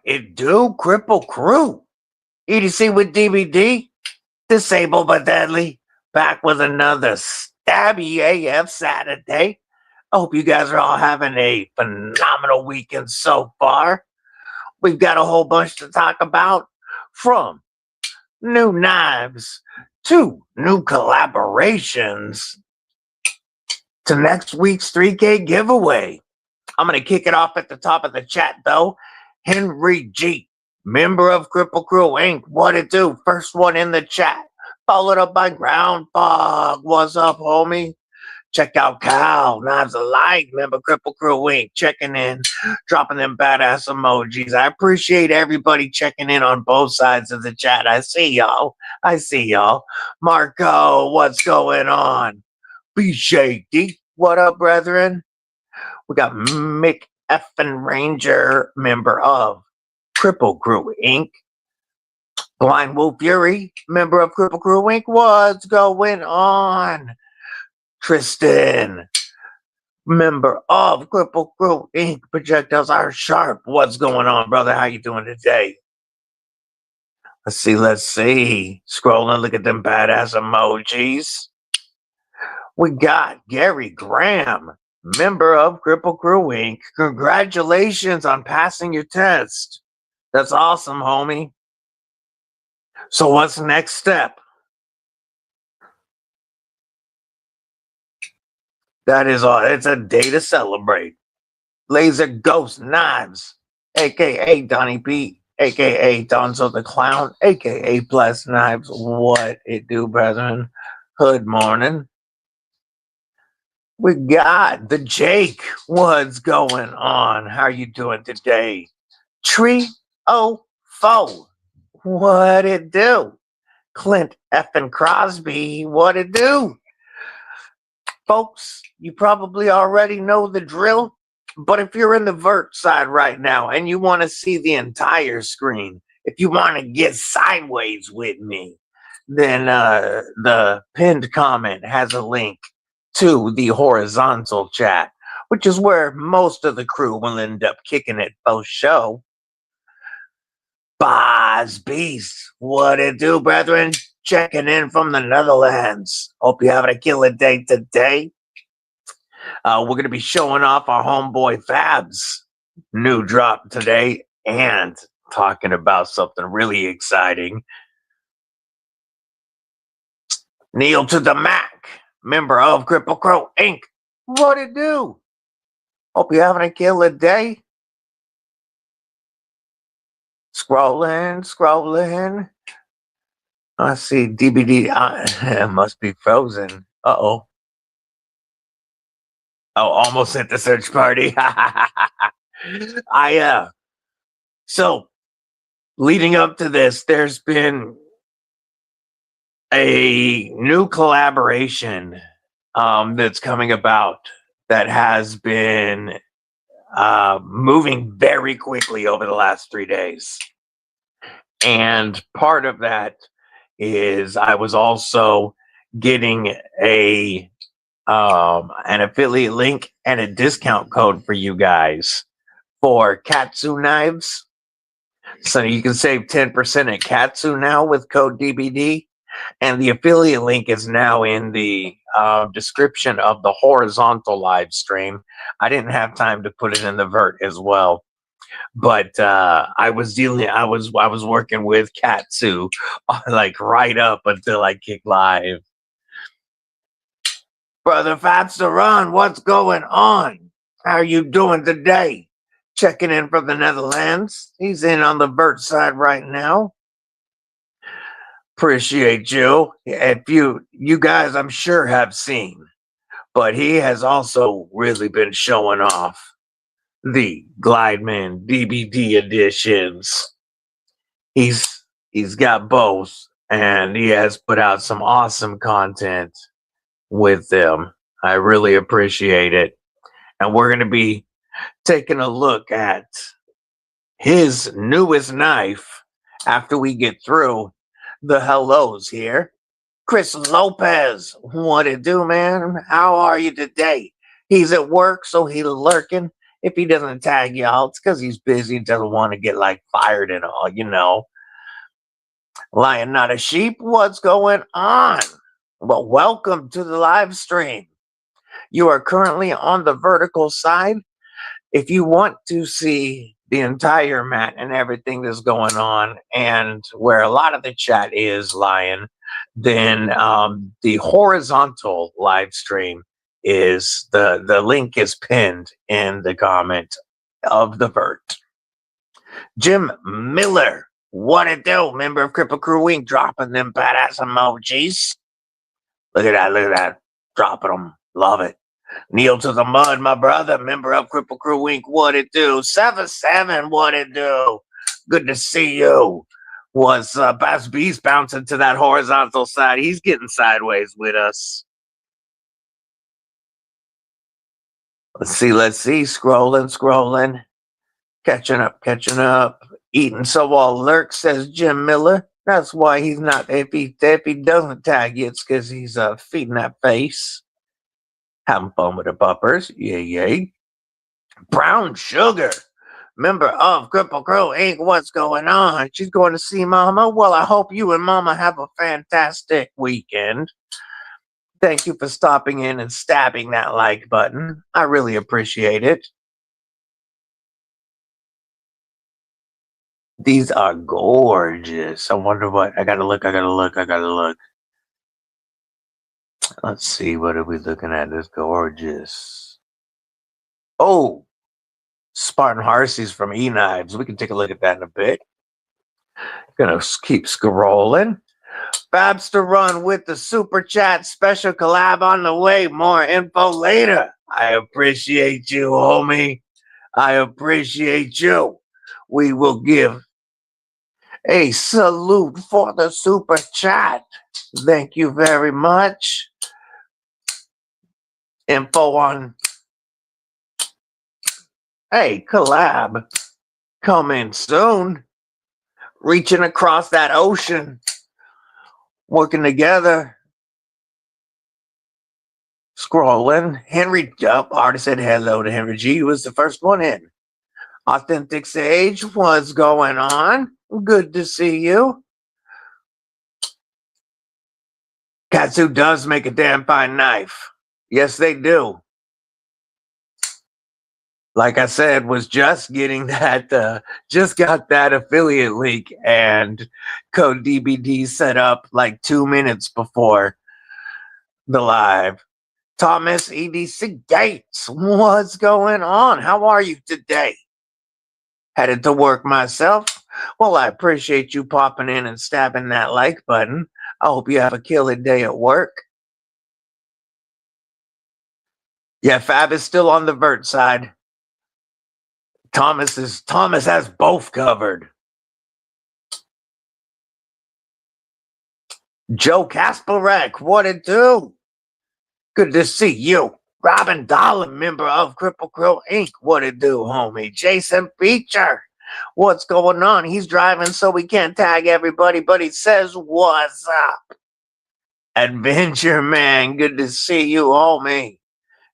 it do, Kripple Krew? EDC with DBD, disabled but deadly, back with another Stabby AF Saturday. I hope you guys are all having a phenomenal weekend so far. We've got a whole bunch to talk about, from new knives to new collaborations to next week's 3K giveaway. I'm going to kick it off at the top of the chat, though. Henry G, member of Kripple Krew Inc. What it do? First one in the chat. Followed up by Ground Fog. What's up, homie? Check out Cal, Knives Alike, member Kripple Krew Inc. Checking in, dropping them badass emojis. I appreciate everybody checking in on both sides of the chat. I see y'all. Marco, what's going on? Be Shaky. What up, brethren? We got Mick Effin Ranger, member of Kripple Krew Inc. Blind Wolf Fury, member of Kripple Krew Inc. What's going on? Tristan, member of Kripple Krew Inc. Projectiles are sharp. What's going on, brother? How you doing today? Let's see. Scrolling, look at them badass emojis. We got Gary Graham, member of Kripple Krew Inc. Congratulations on passing your test. That's awesome, homie. So what's the next step? That is all. It's a day to celebrate. Laser Ghost Knives, a.k.a. Donnie P, a.k.a. Donzo the Clown, a.k.a. Bless Knives. What it do, brethren? Good morning. We got the Jake. What's going on? How are you doing today? Tree O Foe. What it do? Clint Effin Crosby. What it do? Folks, you probably already know the drill, but if you're in the vert side right now and you want to see the entire screen, if you want to get sideways with me, then the pinned comment has a link to the horizontal chat, which is where most of the crew will end up kicking it post show. Boz Beast, what it do, brethren? Checking in from the Netherlands. Hope you're having a killer day today. We're going to be showing off our homeboy Fab's new drop today and talking about something really exciting. Neil to the Mac, member of Kripple Krew Inc. What it do? Hope you're having a killer day. Scrolling. I see DBD. It must be frozen. Uh-oh. Oh, almost hit the search party. So leading up to this, there's been a new collaboration that's coming about that has been moving very quickly over the last 3 days. And part of that is I was also getting an affiliate link and a discount code for you guys for Katsu knives. So you can save 10% at Katsu now with code DBD. And the affiliate link is now in the description of the horizontal live stream. I didn't have time to put it in the vert as well. But I was working with Katsu like right up until I kicked live. Brother Fabster Run, what's going on? How are you doing today? Checking in from the Netherlands. He's in on the vert side right now. Appreciate you. If you guys, I'm sure, have seen, but he has also really been showing off the Glideman DBD editions. He's got both, and he has put out some awesome content with them. I really appreciate it. And we're going to be taking a look at his newest knife after we get through the hellos here. Chris Lopez, what it do, man? How are you today? He's at work, so he's lurking. If he doesn't tag y'all, it's because he's busy, doesn't want to get like fired and all, you know. Lion not a sheep, what's going on? Well, welcome to the live stream. You are currently on the vertical side. If you want to see the entire mat and everything that's going on and where a lot of the chat is, Lion, then the horizontal live stream is the link is pinned in the comment of the vert. Jim Miller, what it do? Member of Kripple Krew Inc. dropping them badass emojis. Look at that, dropping them. Love it. Kneel to the mud, my brother, member of Kripple Krew Inc. What it do? 7-7, what it do? Good to see you. Was Bass Beast bouncing to that horizontal side? He's getting sideways with us. Let's see. Scrolling. Catching up. Eating so all lurk, says Jim Miller. That's why he's not, if he doesn't tag you, it's because he's feeding that face. Having fun with the puppers. Yay. Brown Sugar, member of Kripple Krew Inc. What's going on? She's going to see Mama. Well, I hope you and Mama have a fantastic weekend. Thank you for stopping in and stabbing that like button. I really appreciate it. These are gorgeous. I wonder what, I gotta look. Let's see, what are we looking at? This gorgeous. Oh, Spartan Harsies from E-Knives. We can take a look at that in a bit. Gonna keep scrolling. Babster Run with the super chat. Special collab on the way. More info later. I appreciate you, homie. I appreciate you. We will give a salute for the super chat. Thank you very much. Info on, hey, collab coming soon. Reaching across that ocean. Working together. Scrolling. Henry, already said hello to Henry G. He was the first one in. Authentic Sage, what's going on? Good to see you. Katsu does make a damn fine knife. Yes, they do. Like I said, was just getting that, just got that affiliate link and code DBD set up like 2 minutes before the live. Thomas EDC Gates, what's going on? How are you today? Headed to work myself. Well, I appreciate you popping in and stabbing that like button. I hope you have a killer day at work. Yeah, Fab is still on the vert side. Thomas has both covered. Joe Kasparek, what it do? Good to see you. Robin Dollar, member of Kripple Krew Inc. What it do, homie? Jason Beecher, what's going on? He's driving so we can't tag everybody, but he says, what's up? Adventure Man, good to see you, homie.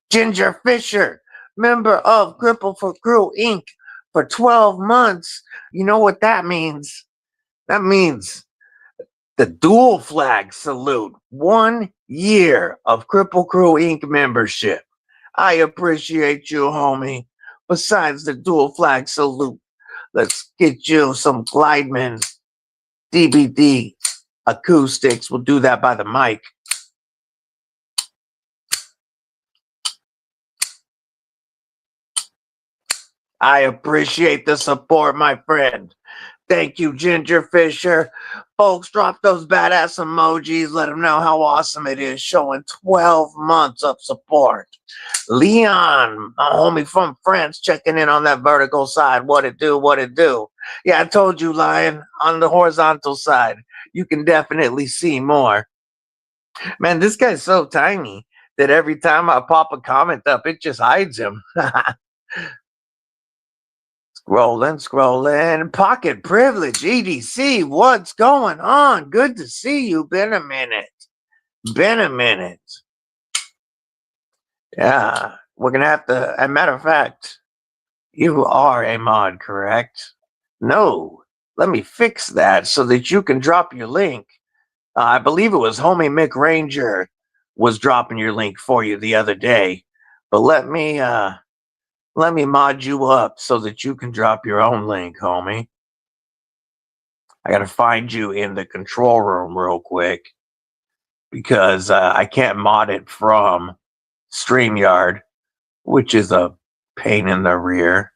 Ginger Fisher, member of Kripple Krew Inc. for 12 months. You know what that means? That means the dual flag salute. 1 year of Kripple Krew Inc. membership. I appreciate you, homie. Besides the dual flag salute, let's get you some Glideman DBD acoustics. We'll do that by the mic. I appreciate the support, my friend. Thank you, Ginger Fisher. Folks, drop those badass emojis. Let them know how awesome it is, showing 12 months of support. Leon, my homie from France, checking in on that vertical side. What it do? Yeah, I told you, Lion, on the horizontal side, you can definitely see more. Man, this guy's so tiny that every time I pop a comment up, it just hides him. Scrolling. Pocket Privilege, EDC, what's going on? Good to see you. Been a minute. Yeah, we're going to have to, as a matter of fact, You are a mod, correct? No. Let me fix that so that you can drop your link. I believe it was Homie Mick Ranger was dropping your link for you the other day. But let me mod you up so that you can drop your own link, homie. I gotta find you in the control room real quick because I can't mod it from StreamYard, which is a pain in the rear.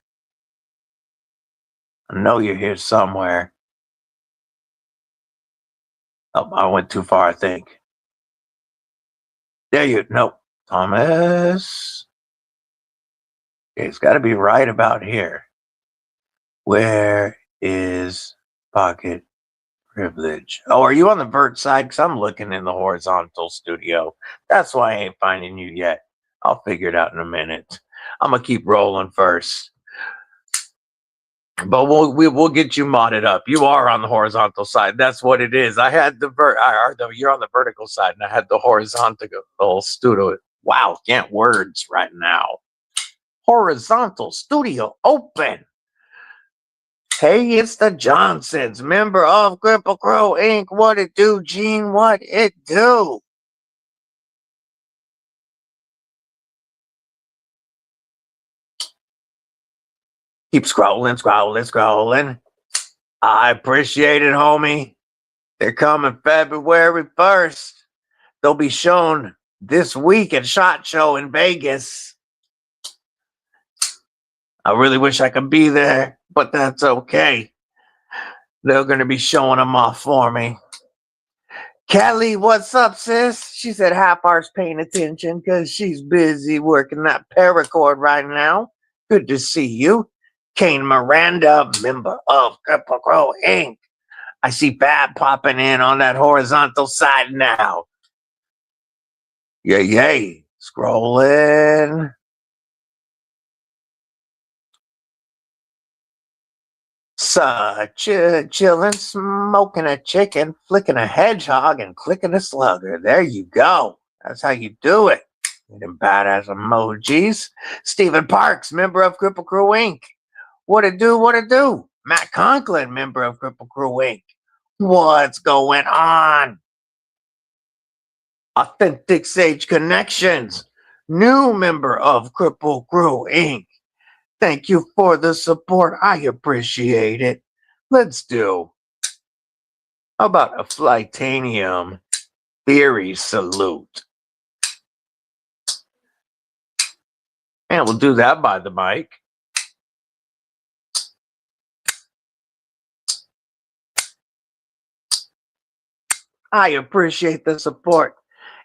I know you're here somewhere. Oh, I went too far, I think. There you, nope. Thomas. Okay, it's got to be right about here. Where is Pocket Privilege? Oh, are you on the vert side? Because I'm looking in the horizontal studio. That's why I ain't finding you yet. I'll figure it out in a minute. I'm going to keep rolling first. But we'll get you modded up. You are on the horizontal side. That's what it is. I had the you're on the vertical side, and I had the horizontal studio. Wow, can't words right now. Horizontal studio open. Hey, it's the Johnsons, member of Kripple Krew Inc. What it do, Gene? What it do? Keep scrolling. I appreciate it, homie. They're coming February 1st. They'll be shown this week at SHOT Show in Vegas. I really wish I could be there, but that's okay. They're going to be showing them off for me. Kelly, what's up, sis? She said half hour's paying attention because she's busy working that paracord right now. Good to see you. Kane Miranda, member of Kripple Krew Inc. I see Fab popping in on that horizontal side now. Yay. Scrolling. Chilling, smoking a chicken, flicking a hedgehog, and clicking a slugger. There you go. That's how you do it. Them badass emojis. Stephen Parks, member of Kripple Krew Inc. What it do? Matt Conklin, member of Kripple Krew Inc. What's going on? Authentic Sage Connections, new member of Kripple Krew Inc. Thank you for the support. I appreciate it. Let's do. How about a Flightanium Theory salute? And we'll do that by the mic. I appreciate the support.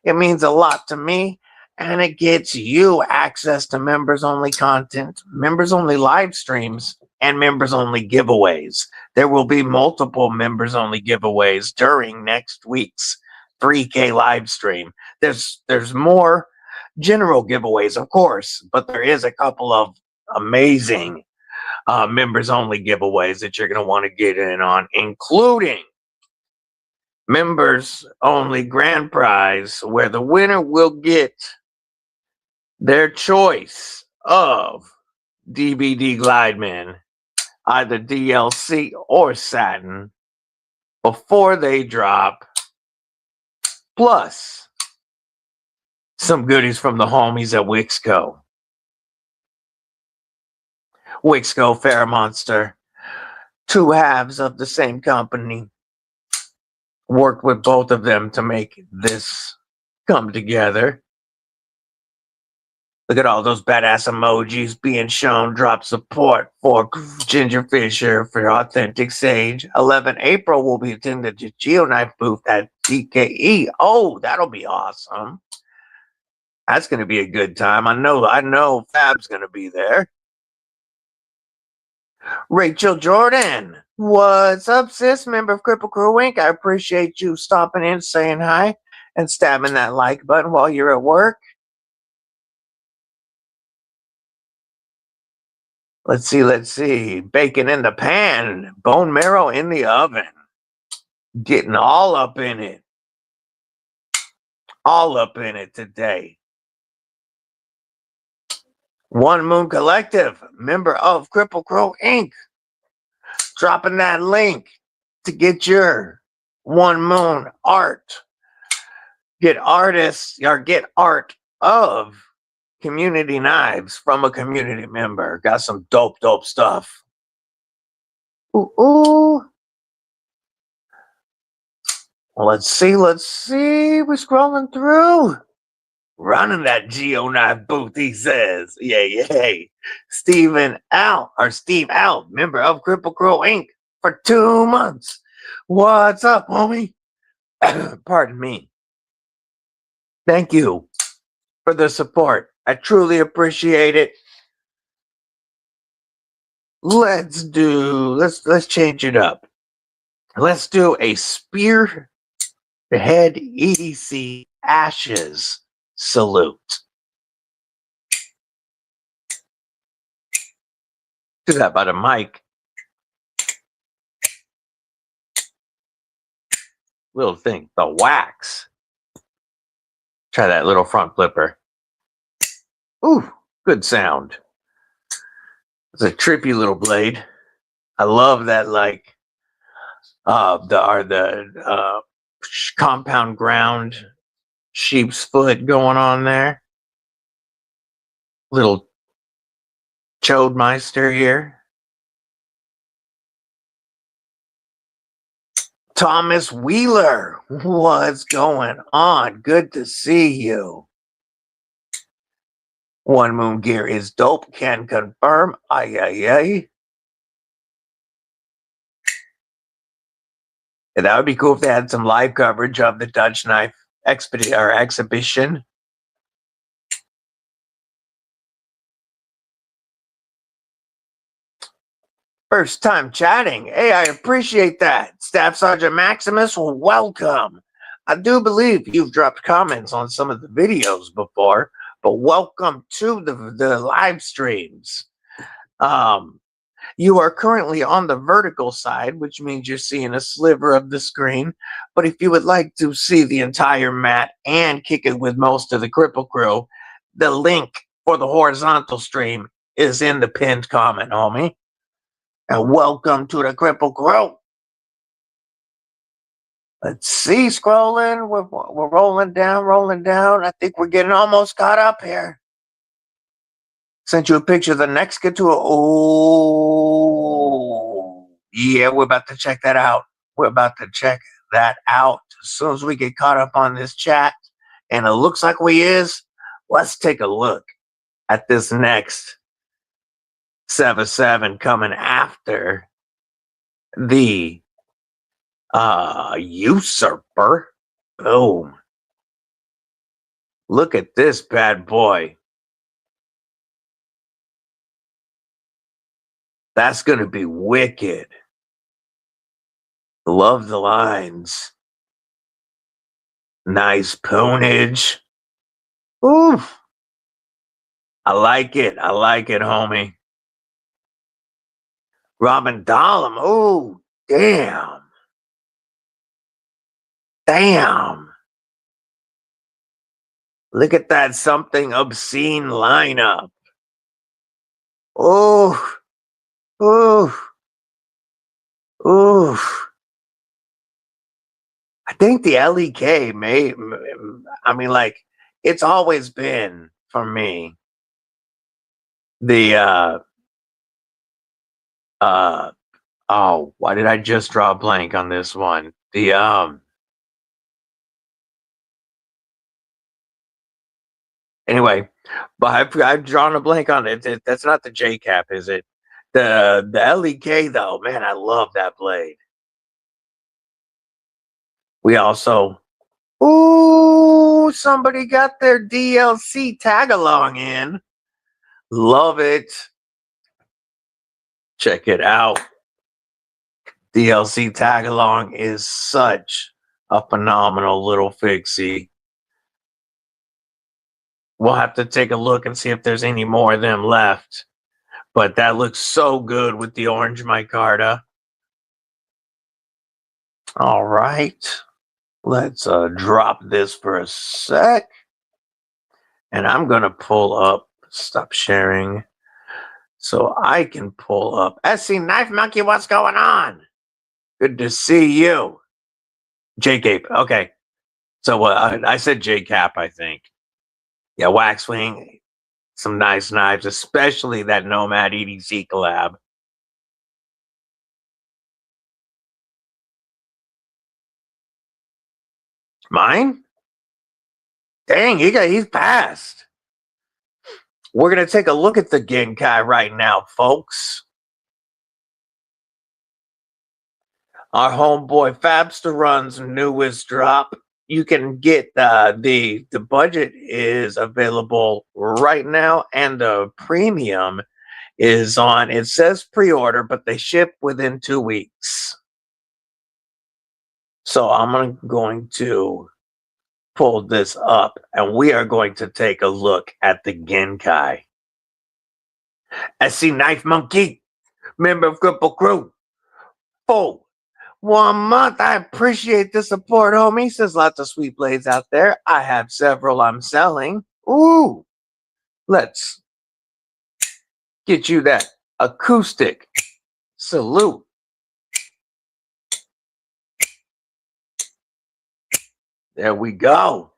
It means a lot to me, and it gets you access to members-only content, members-only live streams, and members-only giveaways. There will be multiple members-only giveaways during next week's 3K live stream. There's more general giveaways, of course, but there is a couple of amazing members-only giveaways that you're going to want to get in on, including members only grand prize, where the winner will get their choice of DBD Glideman, either DLC or satin, before they drop, plus some goodies from the homies at Wixco. Wixco, FerraMonster, two halves of the same company. Worked with both of them to make this come together. Look at all those badass emojis being shown. Drop support for Ginger Fisher, for Authentic Sage. 11 April will be attending the Geoknife booth at DKE. Oh, that'll be awesome. That's going to be a good time. I know Fab's going to be there. Rachel Jordan, what's up, sis? Member of Kripple Krew Inc. I appreciate you stopping in, saying hi, and stabbing that like button while you're at work. Let's see. Bacon in the pan, bone marrow in the oven. Getting all up in it. All up in it today. One Moon Collective, member of Kripple Krew Inc. Dropping that link to get your One Moon art. Get artists or get art of community knives from a community member. Got some dope stuff. Ooh. Well, let's see. We're scrolling through. Running that GAW knife booth, he says. Yay. Steve Al, member of Kripple Krew Inc. for 2 months. What's up, homie? Pardon me. Thank you for the support. I truly appreciate it. Let's change it up. Let's do a Spearhead EDC Ashes salute. Do that by the mic. Little thing, the wax. Try that little front flipper. Ooh, good sound. It's a trippy little blade. I love that, like the compound ground sheep's foot going on there. Little Chodemeister here. Thomas Wheeler, what's going on? Good to see you. One Moon gear is dope, can confirm. Ay. Yeah, that would be cool if they had some live coverage of the Dutch knife exhibition. First time chatting. Hey, I appreciate that. Staff Sergeant Maximus, welcome. I do believe you've dropped comments on some of the videos before, but welcome to the live streams. You are currently on the vertical side, which means you're seeing a sliver of the screen. But if you would like to see the entire mat and kick it with most of the Kripple Krew, the link for the horizontal stream is in the pinned comment, homie. And welcome to the Kripple Krew. Let's see, scrolling. We're rolling down. I think we're getting almost caught up here. Sent you a picture of the next guitar. Oh, yeah, we're about to check that out. As soon as we get caught up on this chat, and it looks like we is, let's take a look at this next 7-7 coming after the Usurper. Boom. Look at this bad boy. That's going to be wicked. Love the lines. Nice poonage. Oof. I like it, homie. Robin Dahlem. Oh, damn. Look at that something obscene lineup. Oh. I think the LEK it's always been for me the oh, why did I just draw a blank on this one? Anyway, but I've drawn a blank on it. That's not the J cap, is it? The LEK though, man, I love that blade. We also, ooh, somebody got their DLC tag along in. Love it. Check it out. DLC tag along is such a phenomenal little fixie. We'll have to take a look and see if there's any more of them left. But that looks so good with the orange micarta. All right. Let's drop this for a sec. And I'm going to pull up stop sharing so I can pull up. SC Knife Monkey, what's going on? Good to see you. J-Cape, okay. So I said J-Cap, I think. Yeah, Waxwing, some nice knives, especially that Nomad EDC collab. Mine? Dang, he's passed. We're going to take a look at the Genkai right now, folks. Our homeboy Fabster Run's newest drop. You can get the budget is available right now, and the premium is on. It says pre-order, but they ship within 2 weeks. So I'm going to pull this up, and we are going to take a look at the Genkai. SC Knife Monkey, member of Kripple Krew. 1 month. I appreciate the support, homie. Says lots of sweet blades out there. I have several I'm selling. Ooh, let's get you that acoustic salute. There we go.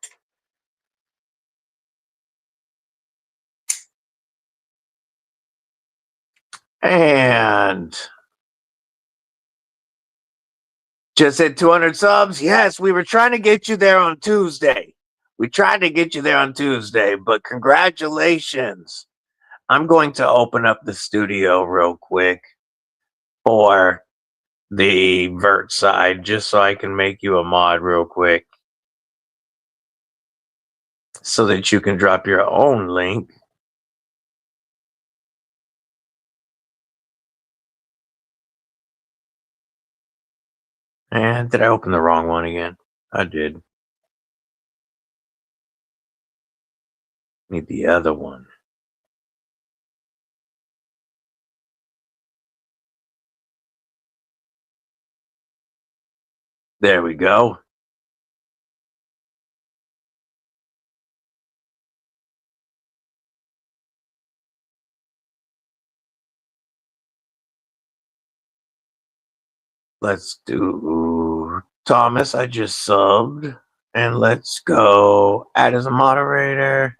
And just hit 200 subs. Yes, we were trying to get you there on Tuesday. We tried to get you there on Tuesday, but congratulations. I'm going to open up the studio real quick for the vert side, just so I can make you a mod real quick, so that you can drop your own link. And did I open the wrong one again? I did. Need the other one. There we go. Let's do Thomas. I just subbed. And let's go add as a moderator.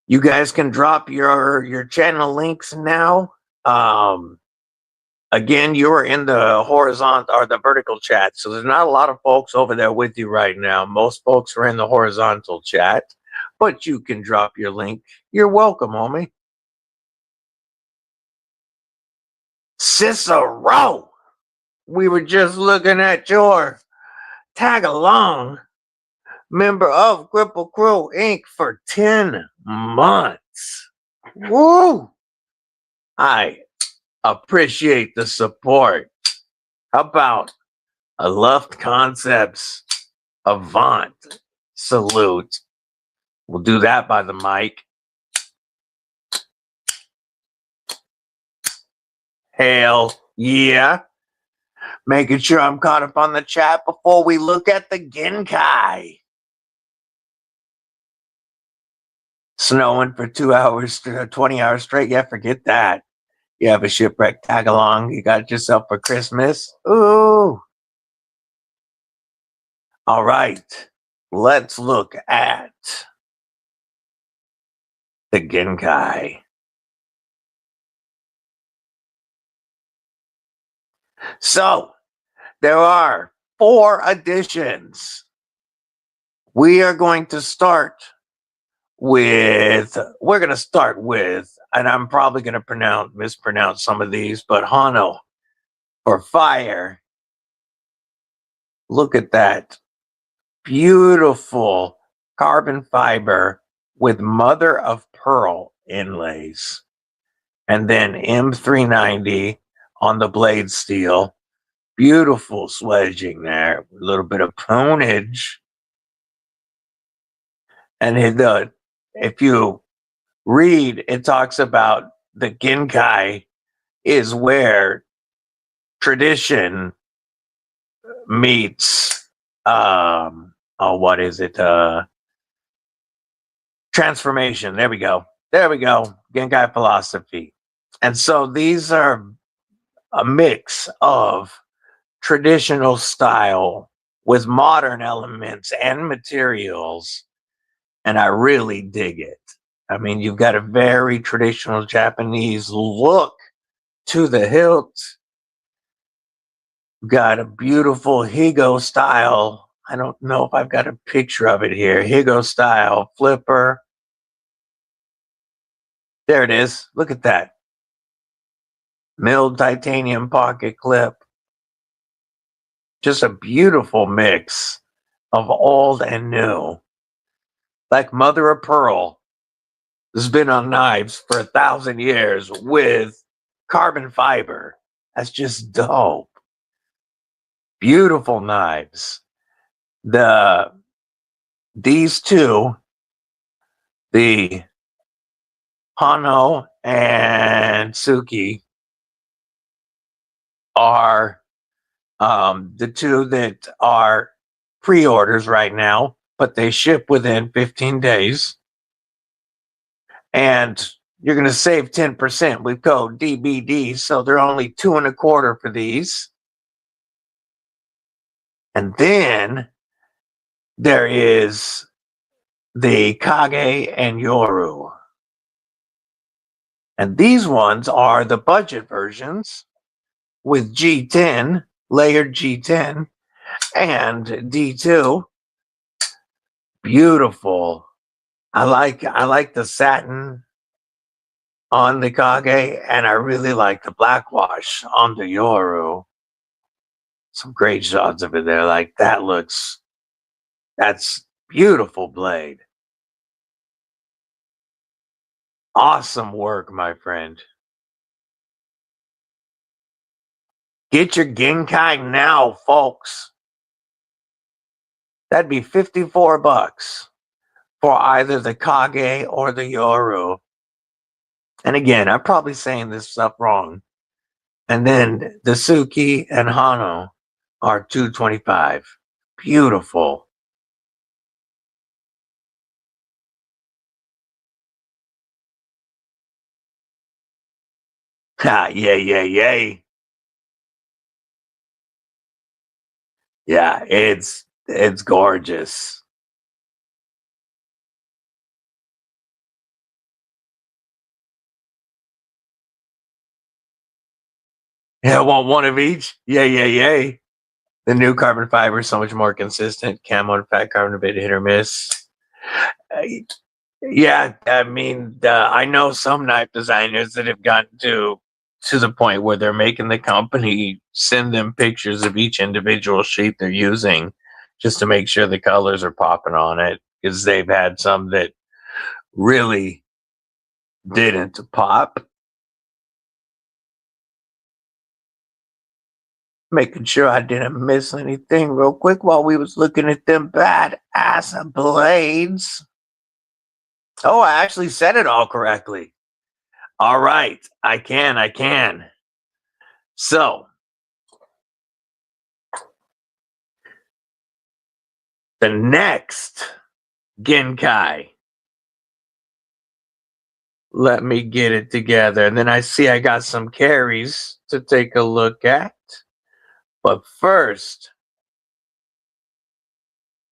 You guys can drop your channel links now. Again, you're in the horizontal or the vertical chat, so there's not a lot of folks over there with you right now. Most folks are in the horizontal chat, but you can drop your link. You're welcome, homie. Cicero, we were just looking at your tag along, member of Kripple Krew Inc. for 10 months. Woo! I appreciate the support. How about a Luft Concepts Avant salute? We'll do that by the mic. Hell yeah. Making sure I'm caught up on the chat before we look at the Genkai. Snowing for 2 hours, 20 hours straight. Yeah, forget that. You have a shipwreck tag along. You got yourself for Christmas. Ooh. All right. Let's look at the Genkai. So there are 4 editions. We are going to start with, and I'm probably going to mispronounce some of these, but Hano for fire. Look at that beautiful carbon fiber with mother of pearl inlays. And then M390 on the blade steel. Beautiful sledging there. A little bit of ponage. And if you read, it talks about the Genkai is where tradition meets what is it? transformation. There we go. There we go. Genkai philosophy. And so these are a mix of traditional style with modern elements and materials. And I really dig it. I mean, you've got a very traditional Japanese look to the hilt. Got a beautiful Higo style. I don't know if I've got a picture of it here. Higo style flipper. There it is. Look at that. Milled titanium pocket clip. Just a beautiful mix of old and new. Like mother of pearl has been on knives for 1,000 years with carbon fiber. That's just dope. Beautiful knives. These two, the Hano and Suki, are the two that are pre-orders right now, but they ship within 15 days. And you're going to save 10% with code DBD, so they're only $2.25 for these. And then there is the Kage and Yoru. And these ones are the budget versions with G10, layered G10, and D2. Beautiful. I like the satin on the Kage, and I really like the black wash on the Yoru. Some great shots of it there. Like that's beautiful blade. Awesome work, my friend. Get your Genkai now, folks. That'd be $54 for either the Kage or the Yoru. And again, I'm probably saying this stuff wrong. And then the Suki and Hano are $225. Beautiful. Ha, yay. Yeah, it's gorgeous. Yeah, want one of each? Yay. The new carbon fiber is so much more consistent. Camo and fat carbon a bit hit or miss. Yeah, I mean, I know some knife designers that have gotten to the point where they're making the company send them pictures of each individual sheet they're using just to make sure the colors are popping on it, because they've had some that really didn't pop. Making sure I didn't miss anything real quick while we was looking at them badass blades. Oh, I actually said it all correctly. All right, I can. So, the next Genkai. Let me get it together. And then I see I got some carries to take a look at. But first,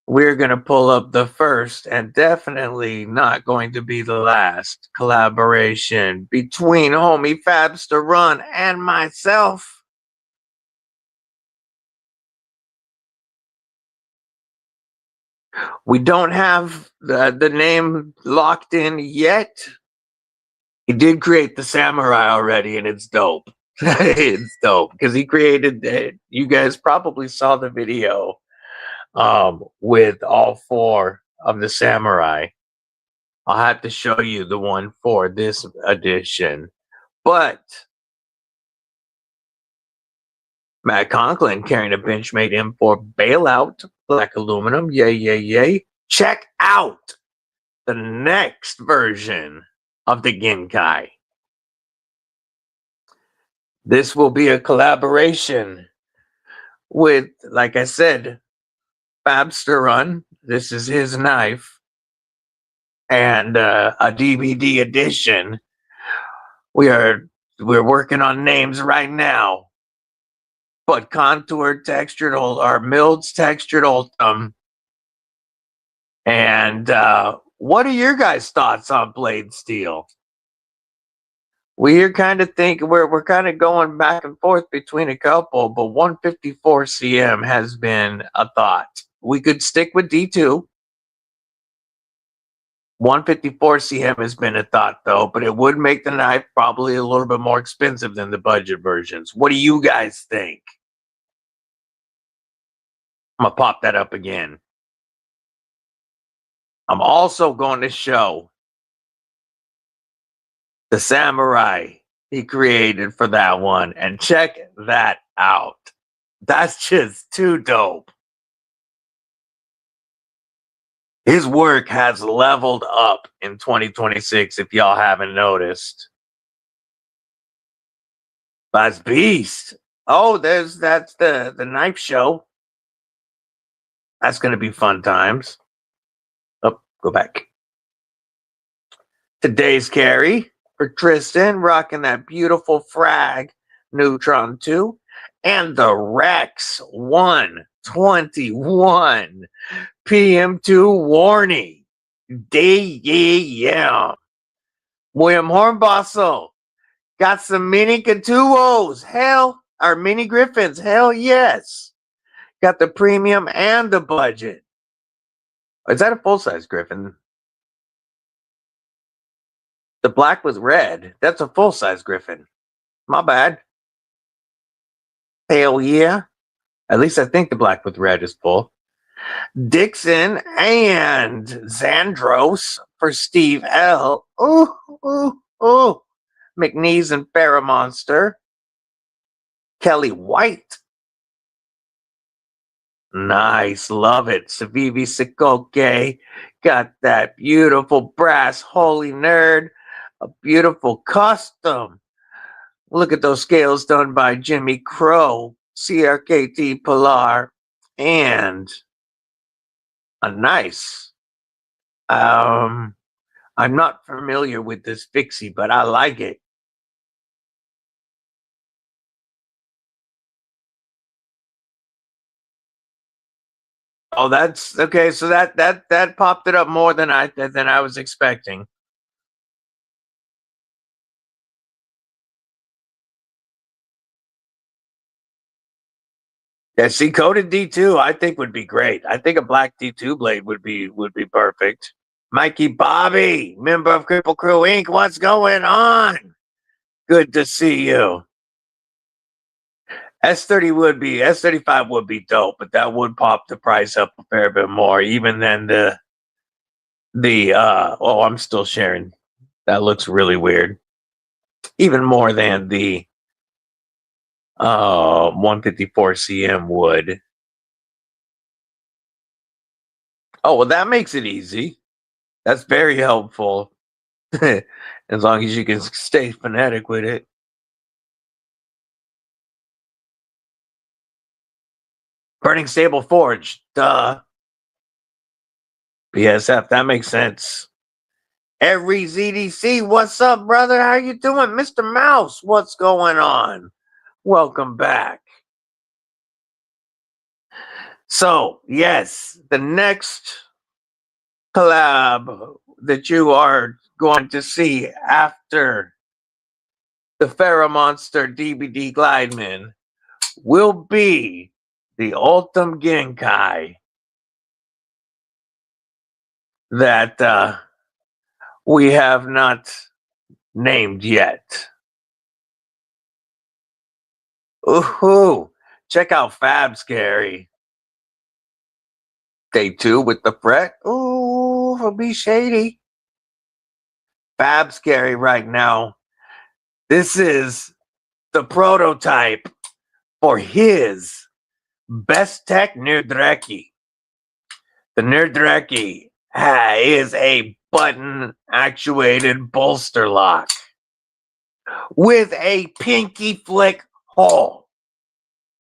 we're going to pull up the first and definitely not going to be the last collaboration between homie Fabster Run and myself. We don't have the name locked in yet. He did create the samurai already, and it's dope. It's dope because he created it. You guys probably saw the video with all 4 of the samurai. I'll have to show you the one for this edition. But Matt Conklin carrying a Benchmade M4 bailout, black aluminum. Yay. Check out the next version of the Genkai. This will be a collaboration with, like I said, Fabster Run. This is his knife. and a DBD edition. We're working on names right now, but contoured textured or milled textured Ultim. And what are your guys' thoughts on blade steel? We're kind of thinking we're kind of going back and forth between a couple, but 154 cm has been a thought. We could stick with D2. 154 cm has been a thought though, but it would make the knife probably a little bit more expensive than the budget versions. What do you guys think? I'm gonna pop that up again. I'm also going to show the samurai he created for that one, and check that out. That's just too dope. His work has leveled up in 2026, if y'all haven't noticed. That's beast. Oh, that's the knife show. That's gonna be fun times. Oh, go back. Today's carry for Tristan, rocking that beautiful frag Neutron 2 and the Rex 121 PM2 warning. Damn. William Hornbostel got some mini Catuos. Hell, or mini Griffins. Hell yes. Got the premium and the budget. Is that a full-size Griffin? The black with red. That's a full-size Griffin. My bad. Hell yeah. At least I think the black with red is full. Dixon and Xandros for Steve L. Ooh, ooh, ooh. McNeese and FerraMonster. Kelly White. Nice, love it. Savivi Sikoke got that beautiful brass holy nerd, a beautiful custom. Look at those scales done by Jimmy Crow, CRKT Pilar, and a nice. I'm not familiar with this fixie, but I like it. Oh, that's okay. So that popped it up more than I was expecting. Yeah, see, coated D2, I think would be great. I think a black D2 blade would be perfect. Mikey Bobby, member of Kripple Krew Inc. What's going on? Good to see you. S35 would be dope, but that would pop the price up a fair bit more, even than I'm still sharing. That looks really weird. Even more than the 154 cm would. Oh, well, that makes it easy. That's very helpful. As long as you can stay phonetic with it. Burning Stable Forge, duh. BSF, that makes sense. Every ZDC, what's up, brother? How you doing? Mr. Mouse, what's going on? Welcome back. So, yes, the next collab that you are going to see after the FerraMonster DBD Glideman will be the Ultim Genkai that we have not named yet. Ooh, check out Fab Scary. Day 2 with the fret. Ooh, it'll be shady. Fab Scary right now. This is the prototype for his Best Tech Nerdreki. The Nerdreki is a button actuated bolster lock with a pinky flick hole.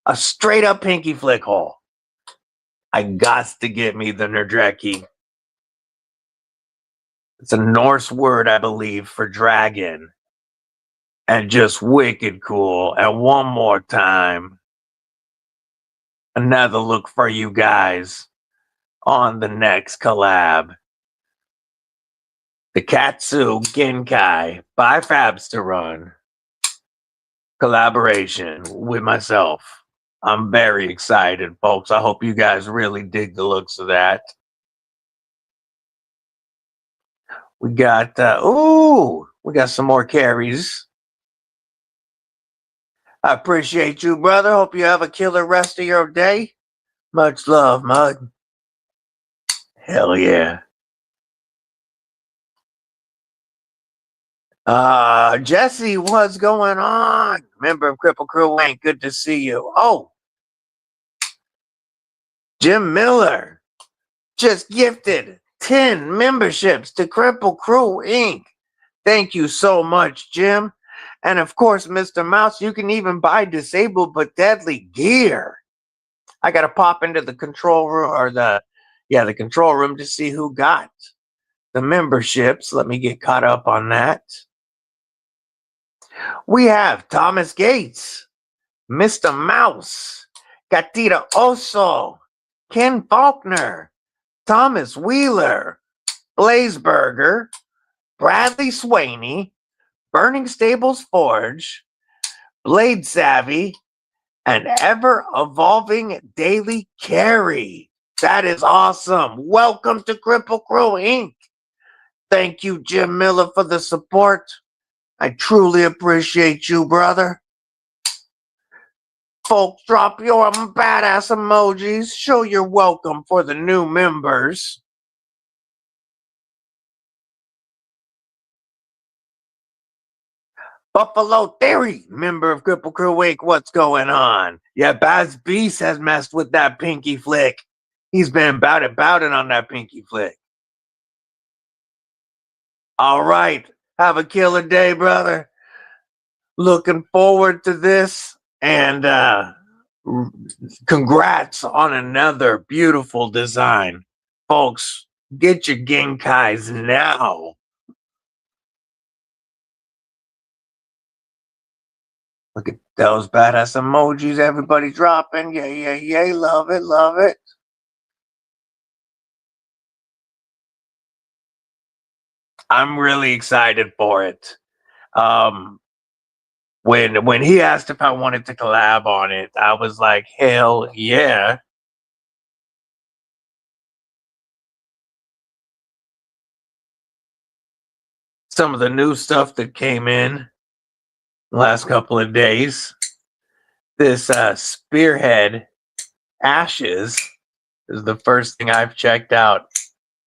A straight up pinky flick hole. I got to get me the Nerdreki. It's a Norse word, I believe, for dragon. And just wicked cool. And one more time, another look for you guys on the next collab. The Katsu Genkai by Fabster Run collaboration with myself. I'm very excited, folks. I hope you guys really dig the looks of that. We got, we got some more carries. I appreciate you, brother. Hope you have a killer rest of your day. Much love, Mud. Hell yeah. Jesse, what's going on? Member of Kripple Krew, ain't good to see you. Oh, Jim Miller just gifted 10 memberships to Kripple Krew Inc. Thank you so much, Jim. And of course, Mr. Mouse, you can even buy disabled but deadly gear. I gotta pop into the control room or the control room to see who got the memberships. Let me get caught up on that. We have Thomas Gates, Mr. Mouse, Gatita Oso, Ken Faulkner, Thomas Wheeler, Blazeburger, Bradley Swaney, Burning Stables Forge, Blade Savvy, and ever-evolving Daily Carry. That is awesome. Welcome to Kripple Krew Inc. Thank you, Jim Miller, for the support. I truly appreciate you, brother. Folks, drop your badass emojis. Show your welcome for the new members. Buffalo Theory, member of Kripple Krew Inc. What's going on? Yeah, Baz Beast has messed with that pinky flick. He's been bouting on that pinky flick. All right. Have a killer day, brother. Looking forward to this. And congrats on another beautiful design. Folks, get your Genkais now. Look at those badass emojis everybody dropping. Yay. Love it. I'm really excited for it. When he asked if I wanted to collab on it, I was like, hell yeah. Some of the new stuff that came in the last couple of days. This Spearhead Ashes is the first thing I've checked out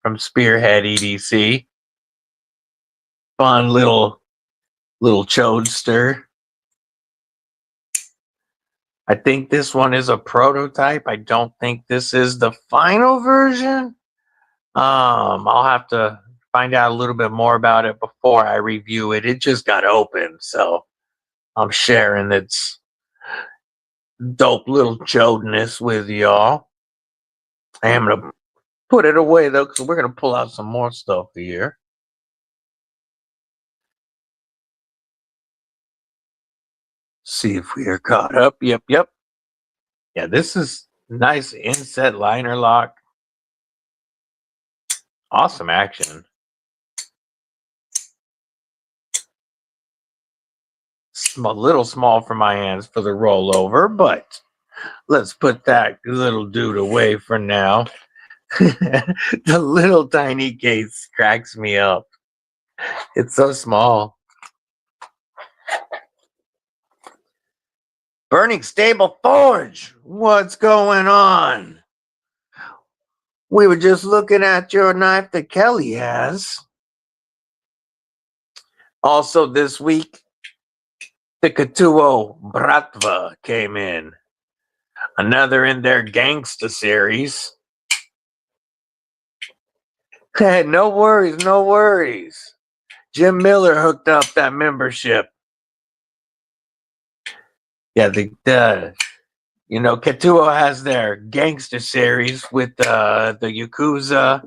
from Spearhead EDC. Fun little chodester. I think this one is a prototype. I don't think this is the final version. I'll have to find out a little bit more about it before I review it. It just got opened, so I'm sharing its dope little chodness with y'all. I am gonna put it away though, because we're gonna pull out some more stuff here. See if we are caught up. Yep. Yeah, this is nice inset liner lock. Awesome action. A little small for my hands for the rollover, but let's put that little dude away for now. The little tiny case cracks me up. It's so small. Burning Stable Forge, what's going on? We were just looking at your knife that Kelly has. Also this week, the Katuo Bratva came in. Another in their Gangsta series. Hey, no worries. Jim Miller hooked up that membership. Yeah, Katuo has their Gangster series with the Yakuza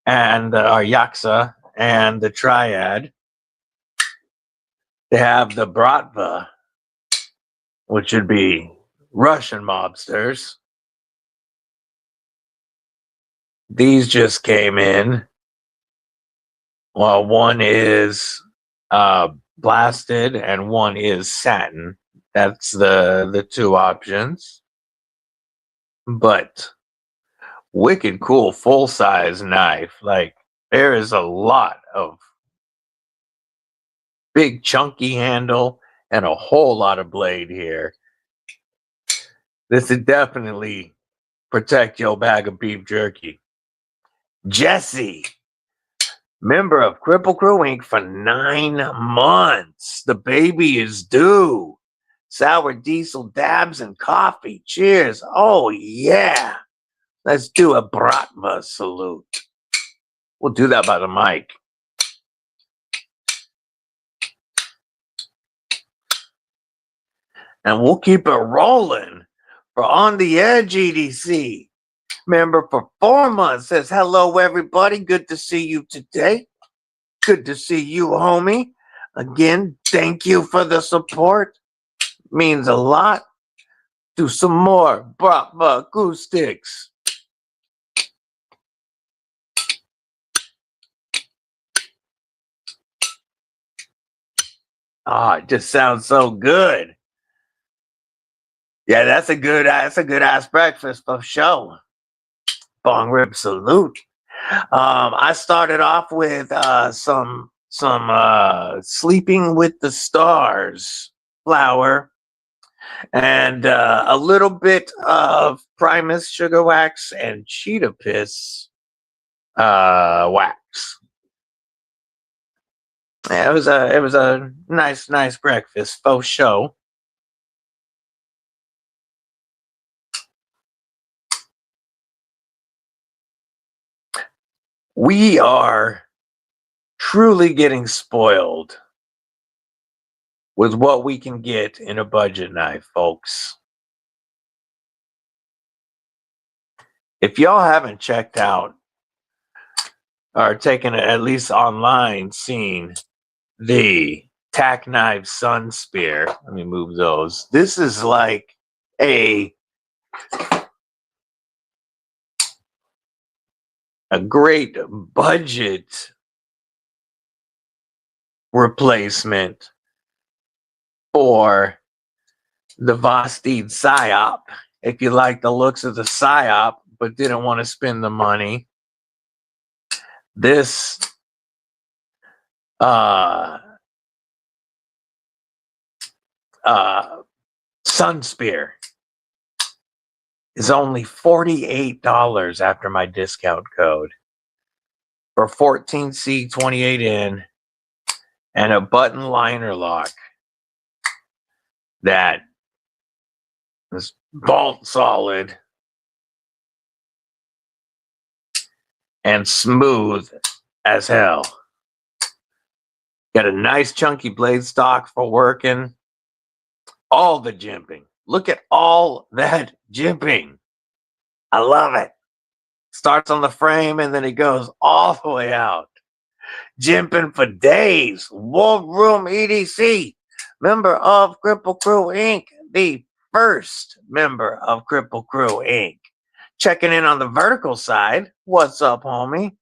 and Yakuza and the Triad. They have the Bratva, which would be Russian mobsters. These just came in. Well, one is blasted and one is satin. That's the two options. But wicked cool full-size knife. Like, there is a lot of big chunky handle and a whole lot of blade here. This would definitely protect your bag of beef jerky. Jesse, member of Kripple Krew Inc. for 9 months. The baby is due. Sour diesel dabs and coffee. Cheers. Oh, yeah. Let's do a Bratva salute. We'll do that by the mic. And we'll keep it rolling for On the Edge EDC. Member for 4 months says, hello, everybody. Good to see you today. Good to see you, homie. Again, thank you for the support. Means a lot. Do some more Bratva acoustics. Ah, it just sounds so good. Yeah, that's a good ass breakfast for sure. Bong rib salute. I started off with some Sleeping with the Stars flour and a little bit of Primus sugar wax and cheetah piss wax. Yeah, it was a nice breakfast faux show. We are truly getting spoiled with what we can get in a budget knife, folks. If y'all haven't checked out or taken at least online seen the Tack Knife Sun Spear, let me move those. This is like a great budget replacement for the Vosteed Psyop. If you like the looks of the Psyop but didn't want to spend the money, this Sun Spear is only $48 after my discount code for 14C 28N and a button liner lock that is bolt solid and smooth as hell. Got a nice chunky blade stock for working. All the jimping. Look at all that jimping. I love it. Starts on the frame and then it goes all the way out. Jimping for days. Wolf Room EDC. Member of Kripple Krew Inc. The first member of Kripple Krew Inc. Checking in on the vertical side. What's up, homie?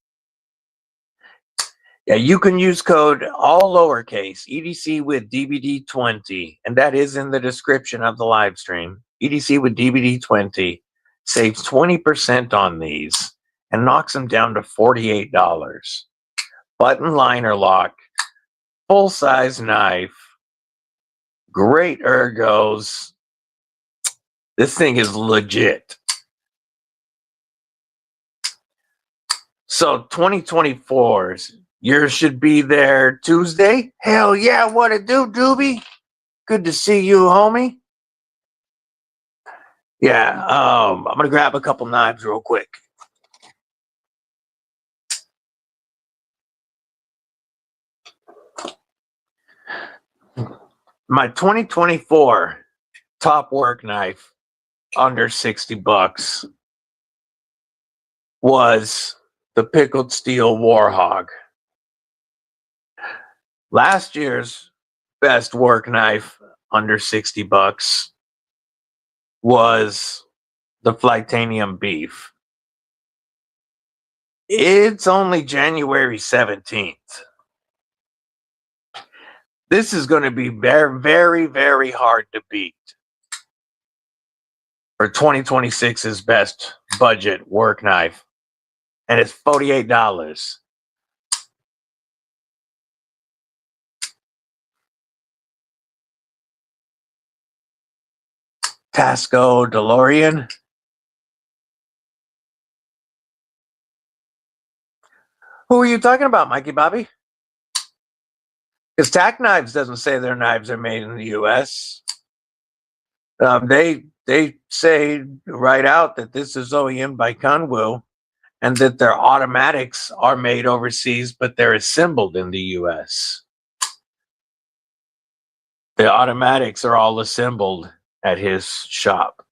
Yeah, you can use code all lowercase EDC with DBD 20, and that is in the description of the live stream. EDC with DBD 20 saves 20% on these and knocks them down to $48. Button liner lock, full size knife, great ergos. This thing is legit. So 2024's. Yours should be there Tuesday. Hell yeah, what it do, Doobie? Good to see you, homie. Yeah, I'm gonna grab a couple knives real quick. My 2024 top work knife under $60 was the Pickled Steel Warhog. Last year's best work knife under $60 was the Flightanium Beef. It's only January 17th. This is going to be very, very, very hard to beat for 2026's best budget work knife. And it's $48. Tasco DeLorean. Who are you talking about, Mikey Bobby? Because Tack Knives doesn't say their knives are made in the U.S. They say right out that this is OEM by Conwu and that their automatics are made overseas, but they're assembled in the U.S. The automatics are all assembled at his shop,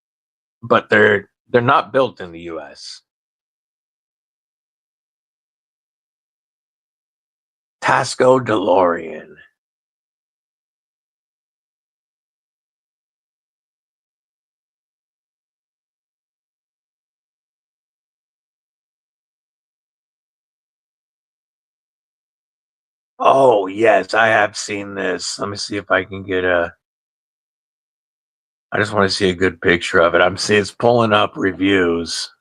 but they're not built in the U.S. Tasco DeLorean. Oh, yes, I have seen this. Let me see if I can get I just want to see a good picture of it. I'm seeing it's pulling up reviews.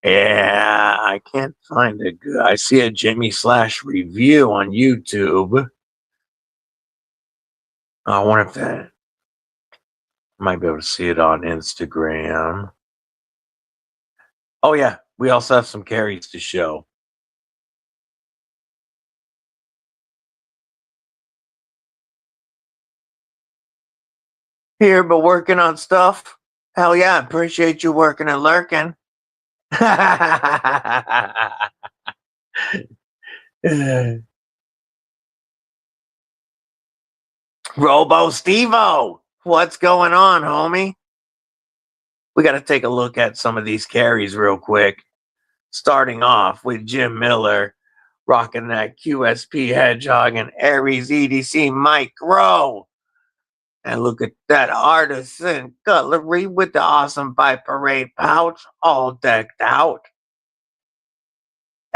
Yeah, I can't find it. I see a Jimmy Slash review on YouTube. I wonder if that might be able to see it on Instagram. Oh, yeah, we also have some carries to show. Here, but working on stuff. Hell yeah, I appreciate you working and lurking. Robo Stevo, what's going on, homie? We got to take a look at some of these carries real quick. Starting off with Jim Miller, rocking that QSP Hedgehog and Aries EDC Micro. And look at that artisan cutlery with the awesome by Parade pouch, all decked out.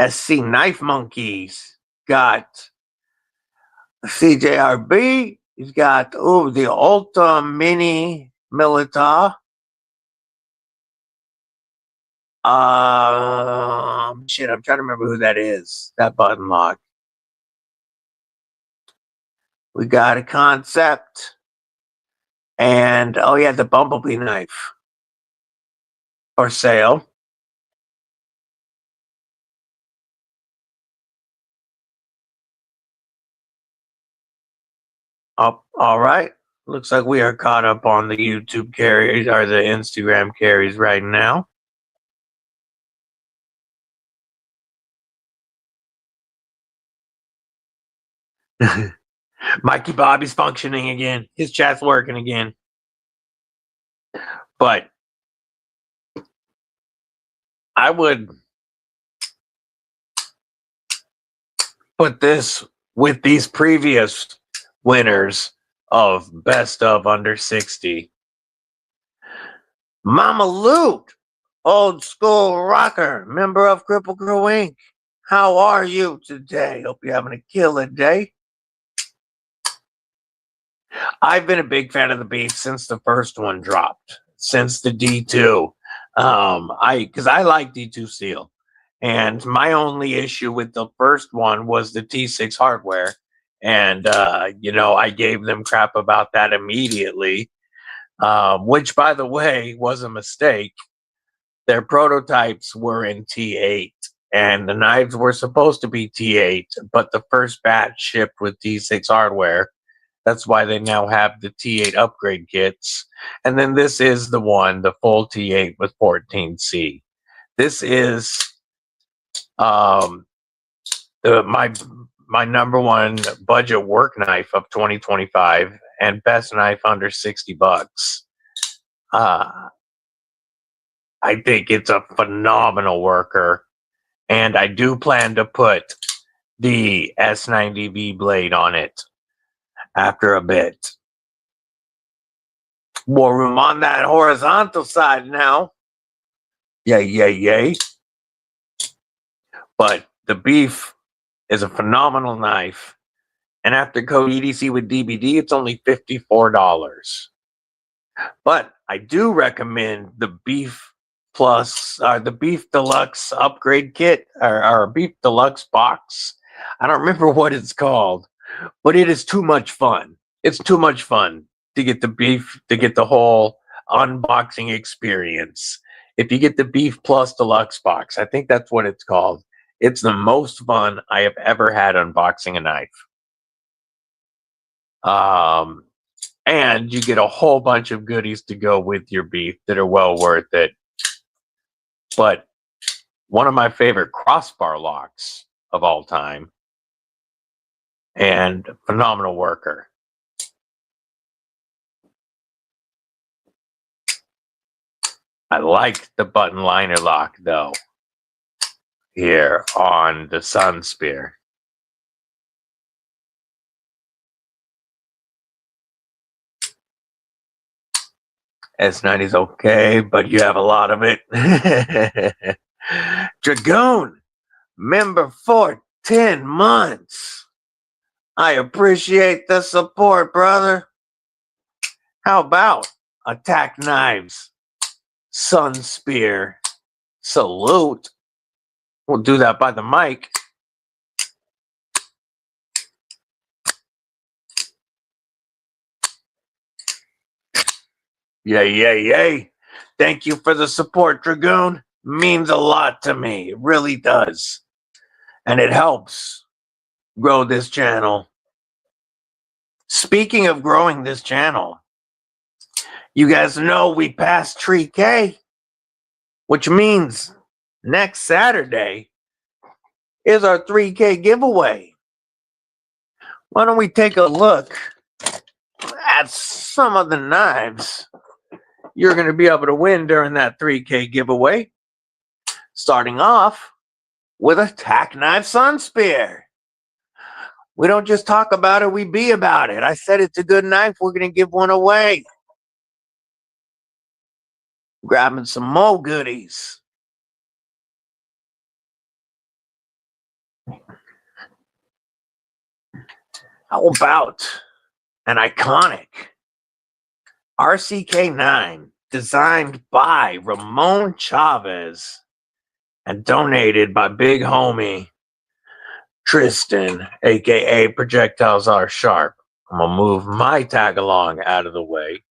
SC Knife Monkeys got CJRB. He's got the Ultra Mini Militar. Shit, I'm trying to remember who that is. That button lock. We got a Concept. And oh yeah, the Bumblebee knife for sale. Oh, all right. Looks like we are caught up on the YouTube carries or the Instagram carries right now. Mikey Bobby's functioning again. His chat's working again. But I would put this with these previous winners of best of under 60. Mama Loot, old school rocker, member of Kripple Krew Inc. How are you today? Hope you're having a killer day. I've been a big fan of the beef since the first one dropped, since the D2. Because I like D2 Steel. And my only issue with the first one was the T6 hardware. And, I gave them crap about that immediately, which, by the way, was a mistake. Their prototypes were in T8, and the knives were supposed to be T8, but the first batch shipped with T6 hardware. That's why they now have the T8 upgrade kits. And then this is the one, the full T8 with 14C. This is my number one budget work knife of 2025 and best knife under $60. I think it's a phenomenal worker. And I do plan to put the S90V blade on it after a bit. More room on that horizontal side now. Yay, yay, yay. But the beef is a phenomenal knife. And after code EDC with DBD, it's only $54. But I do recommend the Beef Plus, the Beef Deluxe upgrade kit, or Beef Deluxe box. I don't remember what it's called, but it is too much fun. It's too much fun to get the beef, to get the whole unboxing experience. If you get the Beef Plus Deluxe box, I think that's what it's called. It's the most fun I have ever had unboxing a knife. And you get a whole bunch of goodies to go with your beef that are well worth it. But one of my favorite crossbar locks of all time, and phenomenal worker. I like the button liner lock though, here on the Sun Spear. S90 is okay, but you have a lot of it. Dragoon, member for 10 months. I appreciate the support, brother. How about Attack Knives, Sun Spear, salute. We'll do that by the mic. Yay, yay, yay. Thank you for the support, Dragoon. Means a lot to me. It really does. And it helps grow this channel. Speaking of growing this channel, you guys know we passed 3K, which means next Saturday is our 3K giveaway. Why don't we take a look at some of the knives you're going to be able to win during that 3K giveaway. Starting off with a Tack Knife Sun Spear. We don't just talk about it, we be about it. I said it's a good knife, we're going to give one away. Grabbing some more goodies. How about an iconic RCK9 designed by Ramon Chavez and donated by big homie Tristan, aka Projectiles Are Sharp. I'm gonna move my tag along out of the way,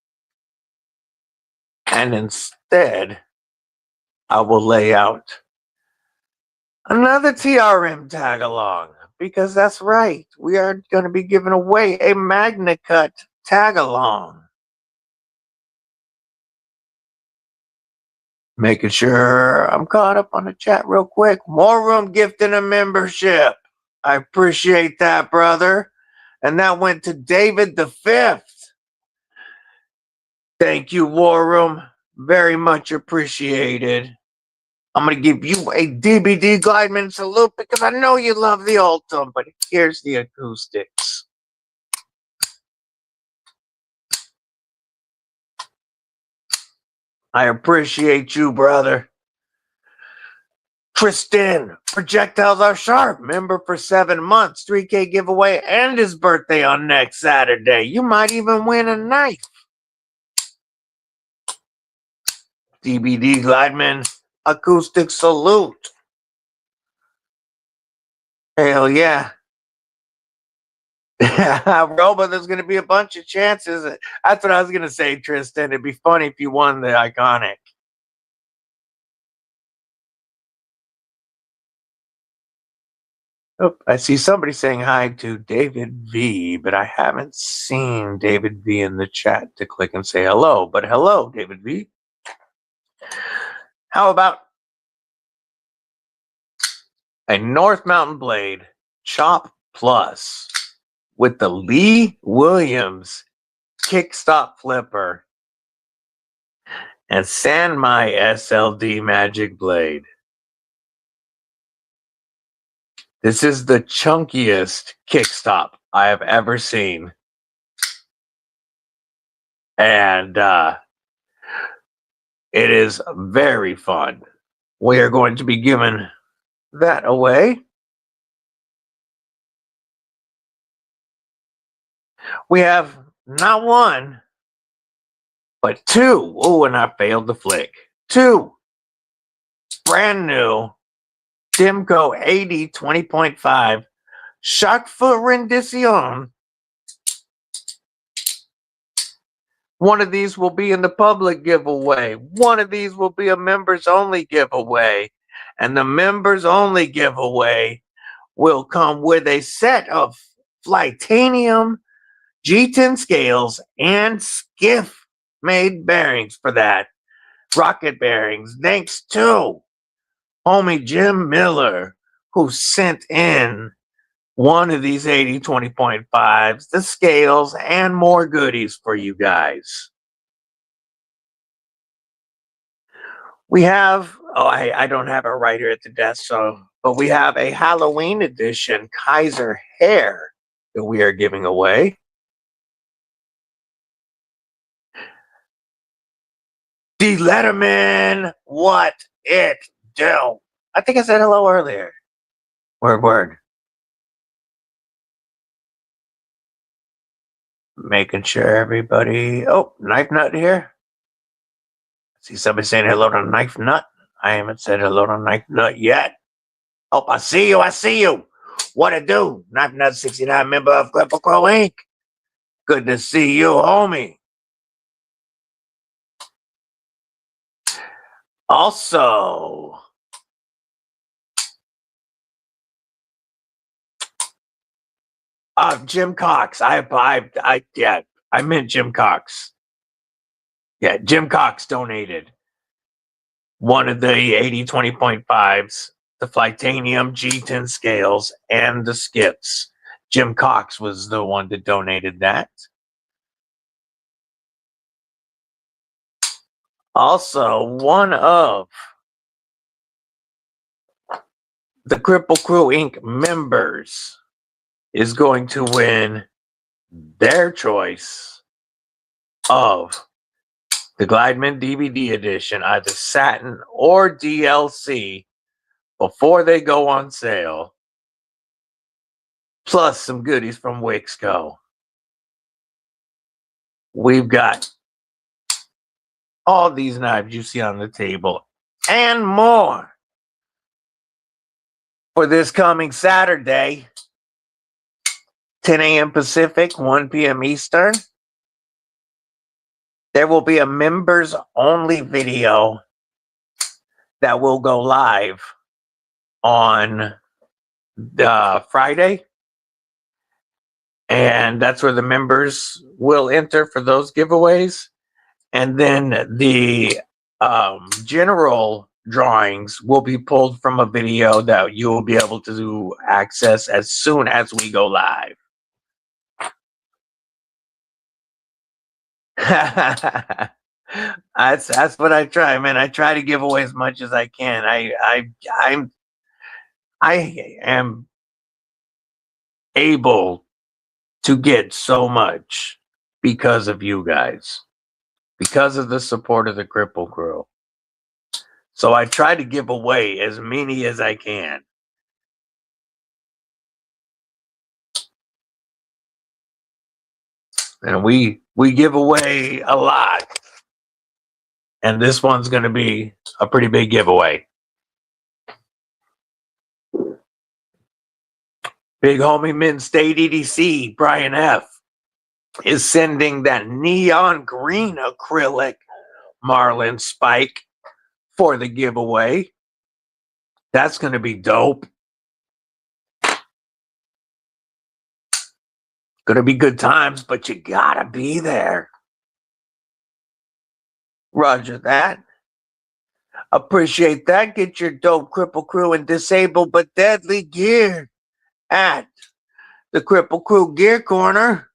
and instead I will lay out another TRM tag along, because that's right, we are going to be giving away a Magna Cut tag along. Making sure I'm caught up on the chat real quick. More Room gifting a membership. I appreciate that, brother. And that went to David the Fifth. Thank you, War Room. Very much appreciated. I'm going to give you a DBD Glideman salute because I know you love the Ultim, but here's the acoustics. I appreciate you, brother. Tristan, Projectiles Are Sharp, member for 7 months, 3K giveaway, and his birthday on next Saturday. You might even win a knife. DBD Glideman, acoustic salute. Hell yeah. Robo, there's going to be a bunch of chances. That's what I was going to say, Tristan. It'd be funny if you won the iconic. Oh, I see somebody saying hi to David V, but I haven't seen David V in the chat to click and say hello. But hello, David V. How about a North Mountain Blade Chop Plus with the Lee Williams kickstop flipper and Sanmai SLD Magic Blade? This is the chunkiest kickstop I have ever seen. And it is very fun. We are going to be giving that away. We have not one, but two. Oh, and I failed the flick. Two brand new Dimco 80 20.5 Shock Foot Rendition. One of these will be in the public giveaway. One of these will be a members only giveaway. And the members only giveaway will come with a set of Flightanium G10 scales and skiff made bearings for that. Rocket bearings. Thanks to homie Jim Miller, who sent in one of these 80 20.5s, the scales, and more goodies for you guys. We have, I don't have it right here at the desk, but we have a Halloween edition Kaiser hair that we are giving away. D. Letterman, what it do? I think I said hello earlier. Word. Making sure everybody. Oh, Knife Nut here. See somebody saying hello to Knife Nut. I haven't said hello to Knife Nut yet. Oh, I see you. What it do? Knife Nut 69, member of Kripple Krew Inc. Good to see you, homie. Also, Jim Cox. I meant Jim Cox. Yeah, Jim Cox donated one of the 80 20.5s, the Flightanium G10 scales, and the skips. Jim Cox was the one that donated that. Also, one of the Kripple Krew Inc. members is going to win their choice of the Glideman DBD Edition, either satin or DLC, before they go on sale, plus some goodies from Wixco. We've got all these knives you see on the table and more for this coming Saturday, 10 a.m. Pacific, 1 p.m. Eastern. There will be a members only video that will go live on Friday. And that's where the members will enter for those giveaways. And then the general drawings will be pulled from a video that you will be able to access as soon as we go live. That's what I try, man. I try to give away as much as I can. I am able to get so much because of you guys, because of the support of the Kripple Krew. So I try to give away as many as I can. And we give away a lot. And this one's going to be a pretty big giveaway. Big homie Mint State EDC, Brian F., is sending that neon green acrylic Marlin spike for the giveaway. That's going to be dope. Going to be good times, but you got to be there. Roger that. Appreciate that. Get your dope Kripple Krew and disabled but deadly gear at the Kripple Krew Gear Corner.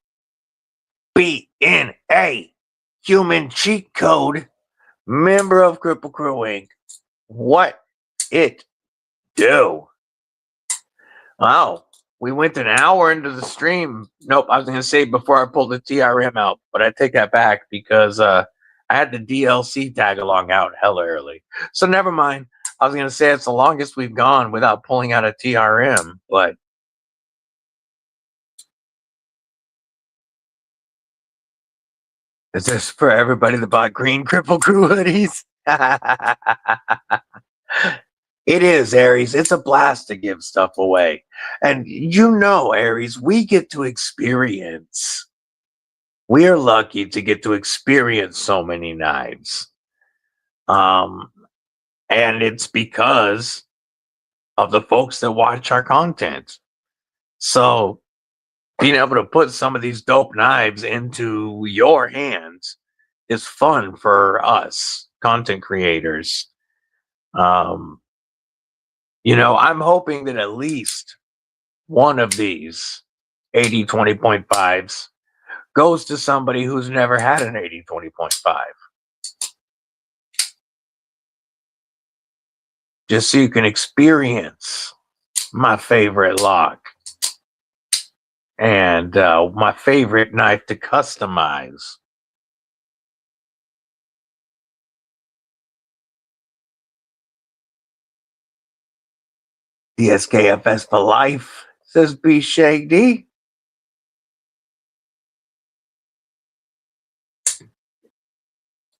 BNA, human cheat code, member of Kripple Krew Inc. What it do? Wow. We went an hour into the stream. Nope, I was going to say before I pulled the TRM out, but I take that back because I had the DLC tag along out hella early. So never mind. I was going to say it's the longest we've gone without pulling out a TRM, but is this for everybody that bought green Kripple Krew hoodies? It is, Aries. It's a blast to give stuff away. And you know, Aries, we get to experience. We are lucky to get to experience so many knives. And it's because of the folks that watch our content. So being able to put some of these dope knives into your hands is fun for us content creators. I'm hoping that at least one of these 80-20.5s goes to somebody who's never had an 80-20.5. Just so you can experience my favorite lock and my favorite knife to customize. DSKFS for life, says B Shady.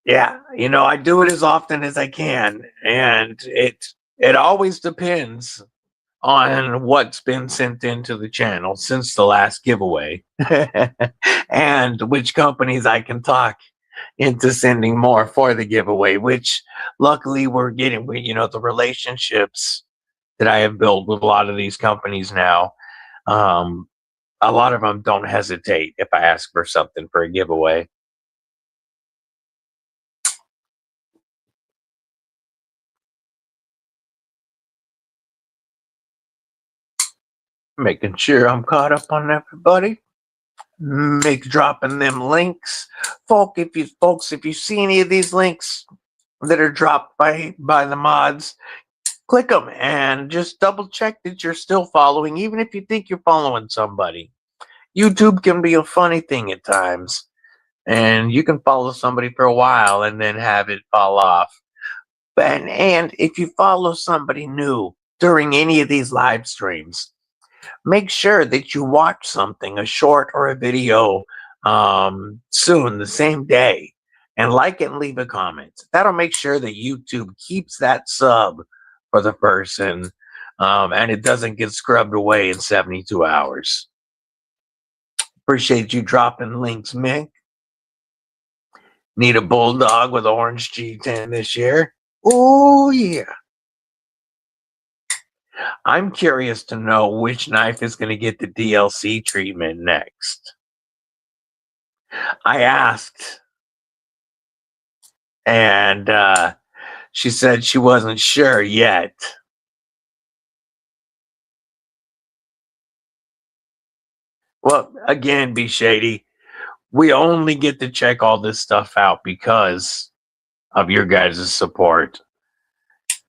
Yeah, I do it as often as I can, and it always depends on what's been sent into the channel since the last giveaway and which companies I can talk into sending more for the giveaway, which luckily we're getting, the relationships that I have built with a lot of these companies now. A lot of them don't hesitate if I ask for something for a giveaway. Making sure I'm caught up on everybody. Dropping them links. Folks, if you see any of these links that are dropped by the mods, click them and just double check that you're still following, even if you think you're following somebody. YouTube can be a funny thing at times, and you can follow somebody for a while and then have it fall off. And if you follow somebody new during any of these live streams, make sure that you watch something, a short or a video, soon, the same day, and like it and leave a comment. That'll make sure that YouTube keeps that sub for the person, and it doesn't get scrubbed away in 72 hours. Appreciate you dropping links, Mick. Need a bulldog with orange G10 this year? Oh, yeah. I'm curious to know which knife is going to get the DLC treatment next. I asked, and she said she wasn't sure yet. Well, again, Be Shady, we only get to check all this stuff out because of your guys' support.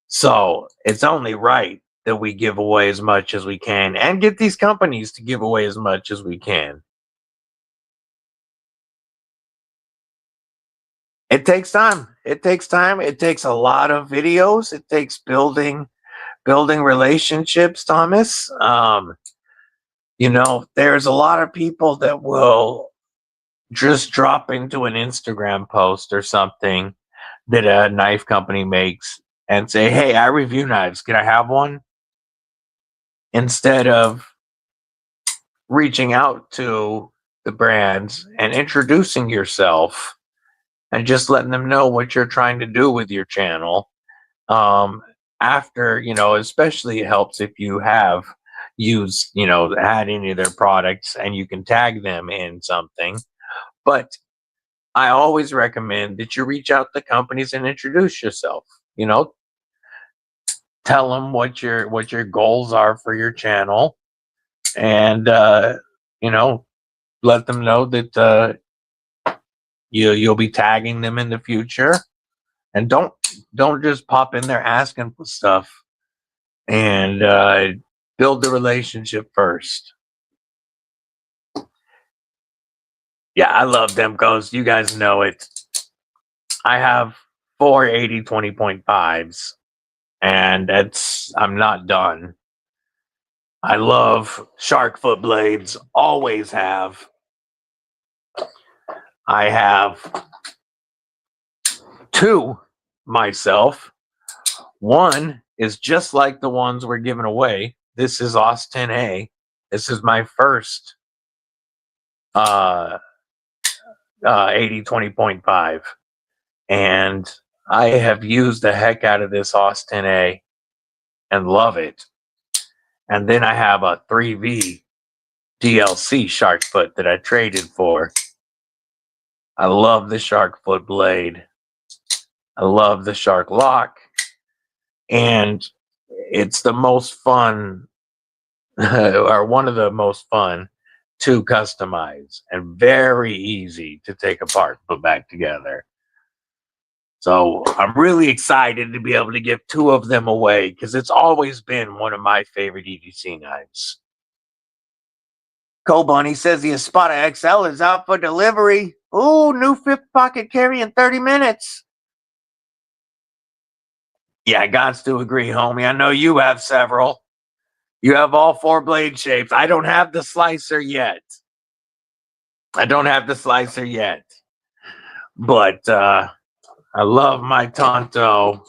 So it's only right that we give away as much as we can and get these companies to give away as much as we can. It takes time. It takes time. It takes a lot of videos. It takes building relationships, Thomas. There's a lot of people that will just drop into an Instagram post or something that a knife company makes and say, hey, I review knives. Can I have one? Instead of reaching out to the brands and introducing yourself and just letting them know what you're trying to do with your channel. After, especially it helps if you have used, had any of their products and you can tag them in something. But I always recommend that you reach out to companies and introduce yourself. Tell them what your goals are for your channel, and let them know that you'll be tagging them in the future. And don't just pop in there asking for stuff and Build the relationship first. Yeah, I love Demcos. You guys know it. I have 4 80-20.5s, and I'm not done. I love shark foot blades. Always have. I have 2 myself. One is just like the ones we're giving away. This is Austin A. This is my first 80-20.5. And I have used the heck out of this Austin A and love it. And then I have a 3V DLC shark foot that I traded for. I love the shark foot blade. I love the shark lock. And it's the most fun, or one of the most fun to customize, and very easy to take apart, put back together. So I'm really excited to be able to give 2 of them away, because it's always been one of my favorite EDC knives. Cole Bunny says the Espada XL is out for delivery. Ooh, new 5th pocket carry in 30 minutes. Yeah, gots to agree, homie. I know you have several. You have all 4 blade shapes. I don't have the slicer yet. But I love my Tonto.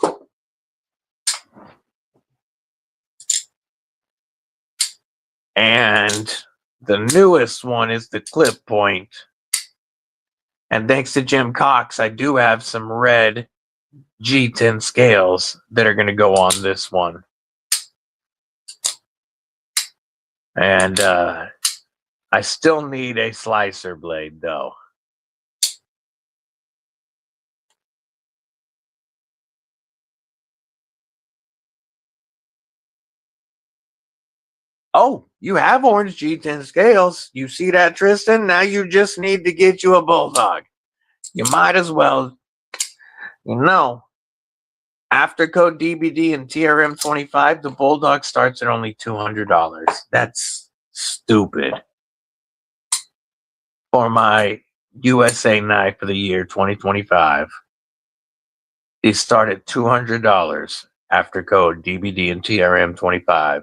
And the newest one is the clip point. And thanks to Jim Cox, I do have some red G10 scales that are going to go on this one. And I still need a slicer blade, though. Oh, you have orange G10 scales. You see that, Tristan? Now you just need to get you a Bulldog. You might as well, after code DBD and TRM25, the Bulldog starts at only $200. That's stupid. For my USA knife for the year 2025, these start at $200 after code DBD and TRM25.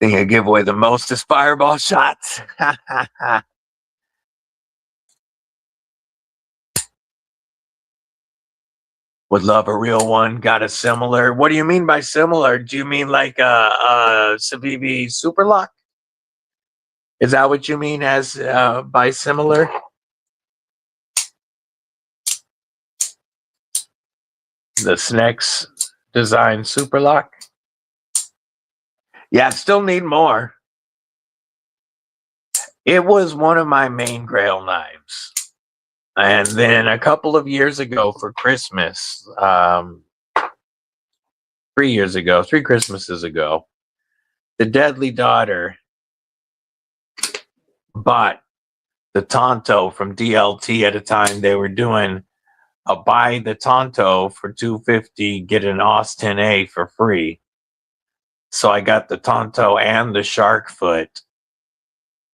Think I give away the most is fireball shots. Would love a real one. Got a similar. What do you mean by similar? Do you mean like a Stabby Superlock? Is that what you mean as by similar? The Snex design Superlock? Yeah, I still need more. It was one of my main Grail knives. And then a couple of years ago for Christmas, 3 years ago, 3 Christmases ago, the Deadly Daughter bought the Tonto from DLT at a time. They were doing a buy the Tonto for $250, get an Austin A for free. So I got the Tonto and the shark foot,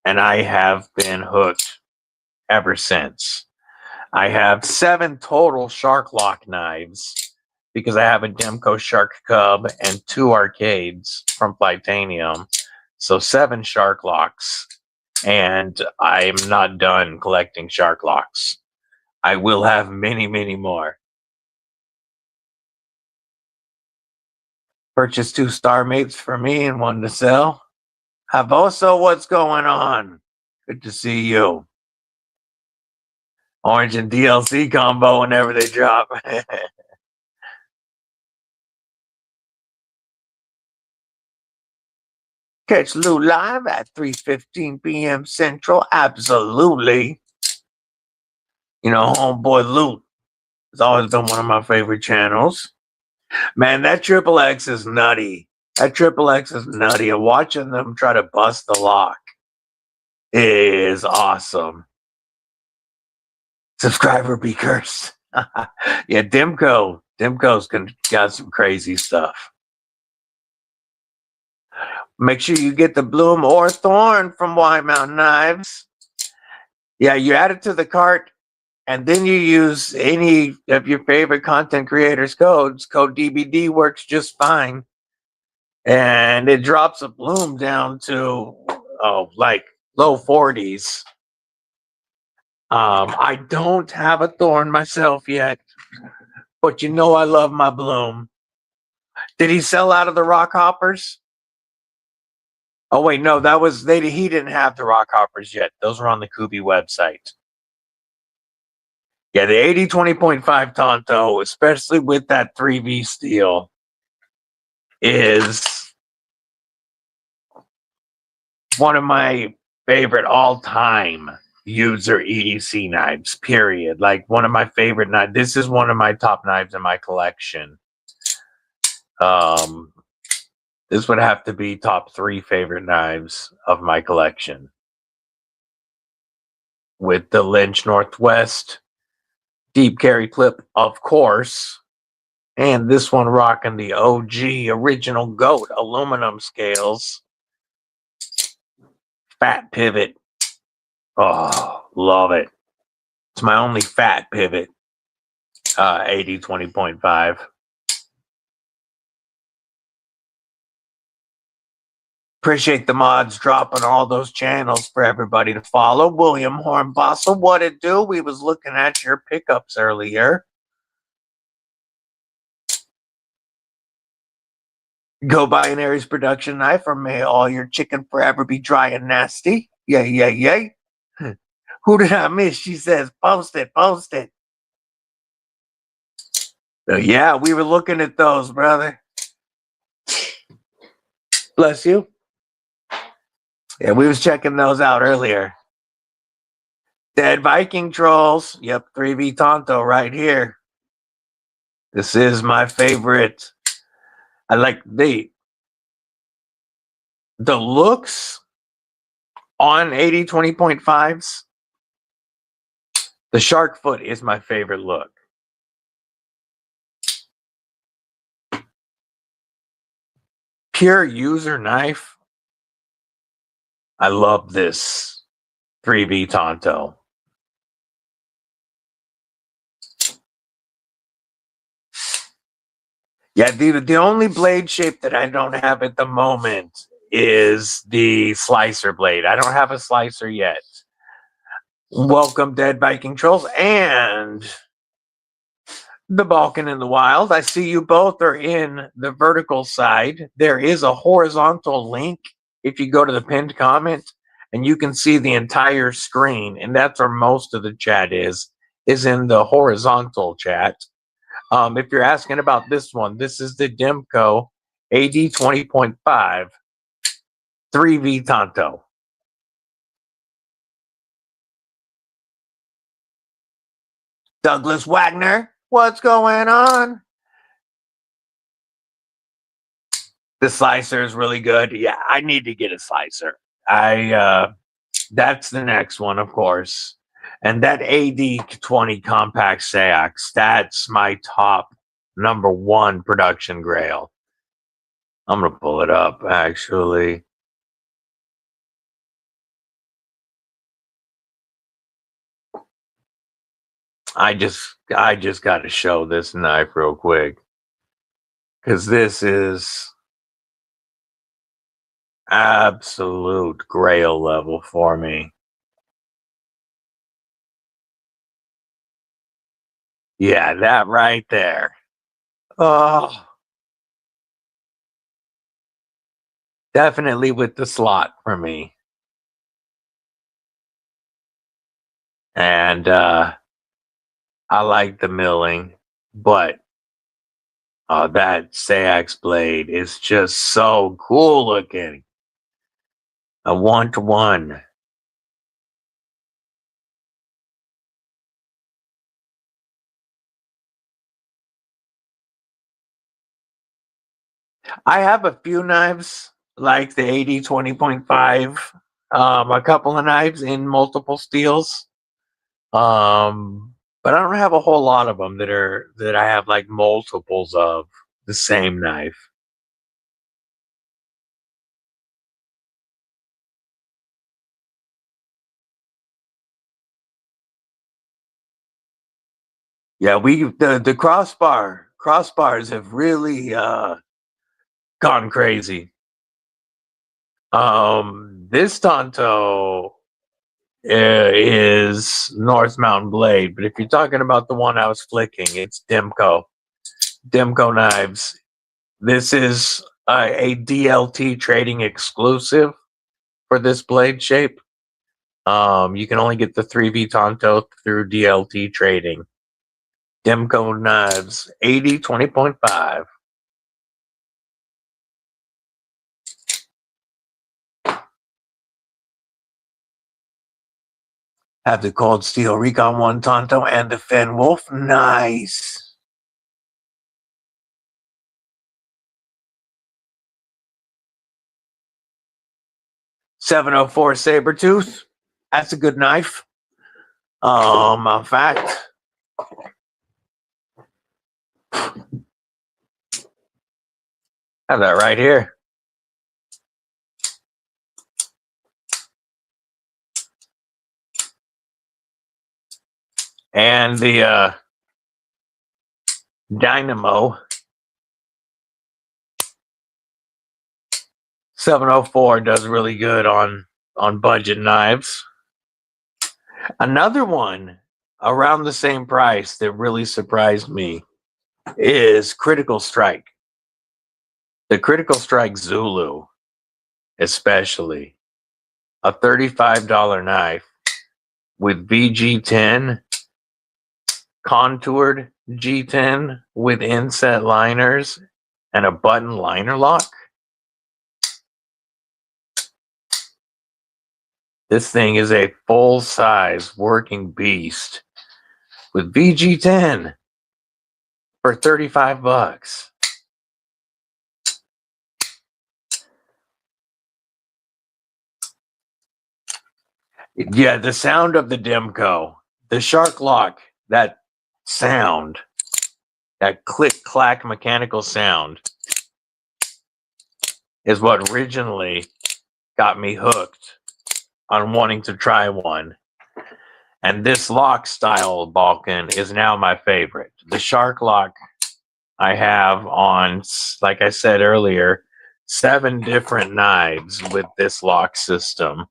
and I have been hooked ever since. I have 7 total shark lock knives because I have a Demco Shark Cub and 2 arcades from Titanium. So 7 shark locks, and I'm not done collecting shark locks. I will have many, many more. Purchased 2 Star Mates for me and 1 to sell. Havoso, what's going on? Good to see you. Orange and DLC combo whenever they drop. Catch Lou live at 3:15 p.m. Central. Absolutely. You know, homeboy Lou has always been one of my favorite channels. Man, that Triple X is nutty. That Triple X is nutty. And watching them try to bust the lock is awesome. Subscriber be cursed. Yeah, Dimco's got some crazy stuff. Make sure you get the bloom or thorn from Y Mountain Knives. Yeah, you add it to the cart, and then you use any of your favorite content creators' codes. Code DBD works just fine. And it drops a bloom down to like low 40s. I don't have a thorn myself yet, but you know I love my bloom. Did he sell out of the rock hoppers? Oh wait, no, that was he didn't have the rock hoppers yet. Those were on the Kubi website. Yeah, the 80-20.5 Tonto, especially with that 3V steel, is one of my favorite all-time user EDC knives, period. Like one of my favorite knives. This is one of my top knives in my collection. This would have to be top 3 favorite knives of my collection. With the Lynch Northwest deep carry clip, of course. And this one rocking the OG original GOAT aluminum scales. Fat pivot. Oh, love it. It's my only fat pivot. 80-20.5. Appreciate the mods dropping all those channels for everybody to follow. William Hornbostel, what it do? We was looking at your pickups earlier. Go buy an Aries production knife, or may all your chicken forever be dry and nasty. Yay, yay, yay. Who did I miss? She says, post it, post it. So yeah, we were looking at those, brother. Bless you. Yeah, we was checking those out earlier. Dead Viking Trolls. Yep, 3V Tonto right here. This is my favorite. I like the looks on 80-20.5s. The shark foot is my favorite look. Pure user knife. I love this 3V Tonto. Yeah, the only blade shape that I don't have at the moment is the slicer blade. I don't have a slicer yet. Welcome, Dead Viking Trolls, and the Balkan in the Wild. I see you both are in the vertical side. There is a horizontal link if you go to the pinned comment, and you can see the entire screen, and that's where most of the chat is in the horizontal chat. If you're asking about this one, this is the Dimco AD 20.5 3V Tonto. Douglas Wagner, what's going on? The slicer is really good. Yeah, I need to get a slicer. That's the next one, of course. And that AD 20 compact SEOX, that's my top #1 production grail. I'm gonna pull it up actually. I just got to show this knife real quick, because this is absolute grail level for me. Yeah, that right there. Oh, definitely with the slot for me. And I like the milling, but that SEOX blade is just so cool looking. A 1-to-1. I have a few knives like the AD 20.5, a couple of knives in multiple steels. But but I don't have a whole lot of them that I have like multiples of the same knife. Yeah, the crossbars have really gone crazy. This Tonto is North Mountain Blade, but if you're talking about the one I was flicking, it's Demko knives. This is a DLT trading exclusive for this blade shape. You can only get the 3V Tonto through DLT trading. Demko knives, 80 20.5. Have the Cold Steel Recon 1 Tonto and the Fen Wolf. Nice. .704 Sabertooth. That's a good knife. In fact, have that right here. And the Dynamo 704 does really good on budget knives. Another one around the same price that really surprised me is Critical Strike. The Critical Strike Zulu, especially. A $35 knife with VG10, contoured G10 with inset liners and a button liner lock. This thing is a full-size working beast with VG10 for $35. Yeah, the sound of the Demko, the Shark Lock, that sound, that click-clack mechanical sound is what originally got me hooked on wanting to try one. And this lock style Balkan is now my favorite. The Shark Lock I have on, like I said earlier, 7 different knives with this lock system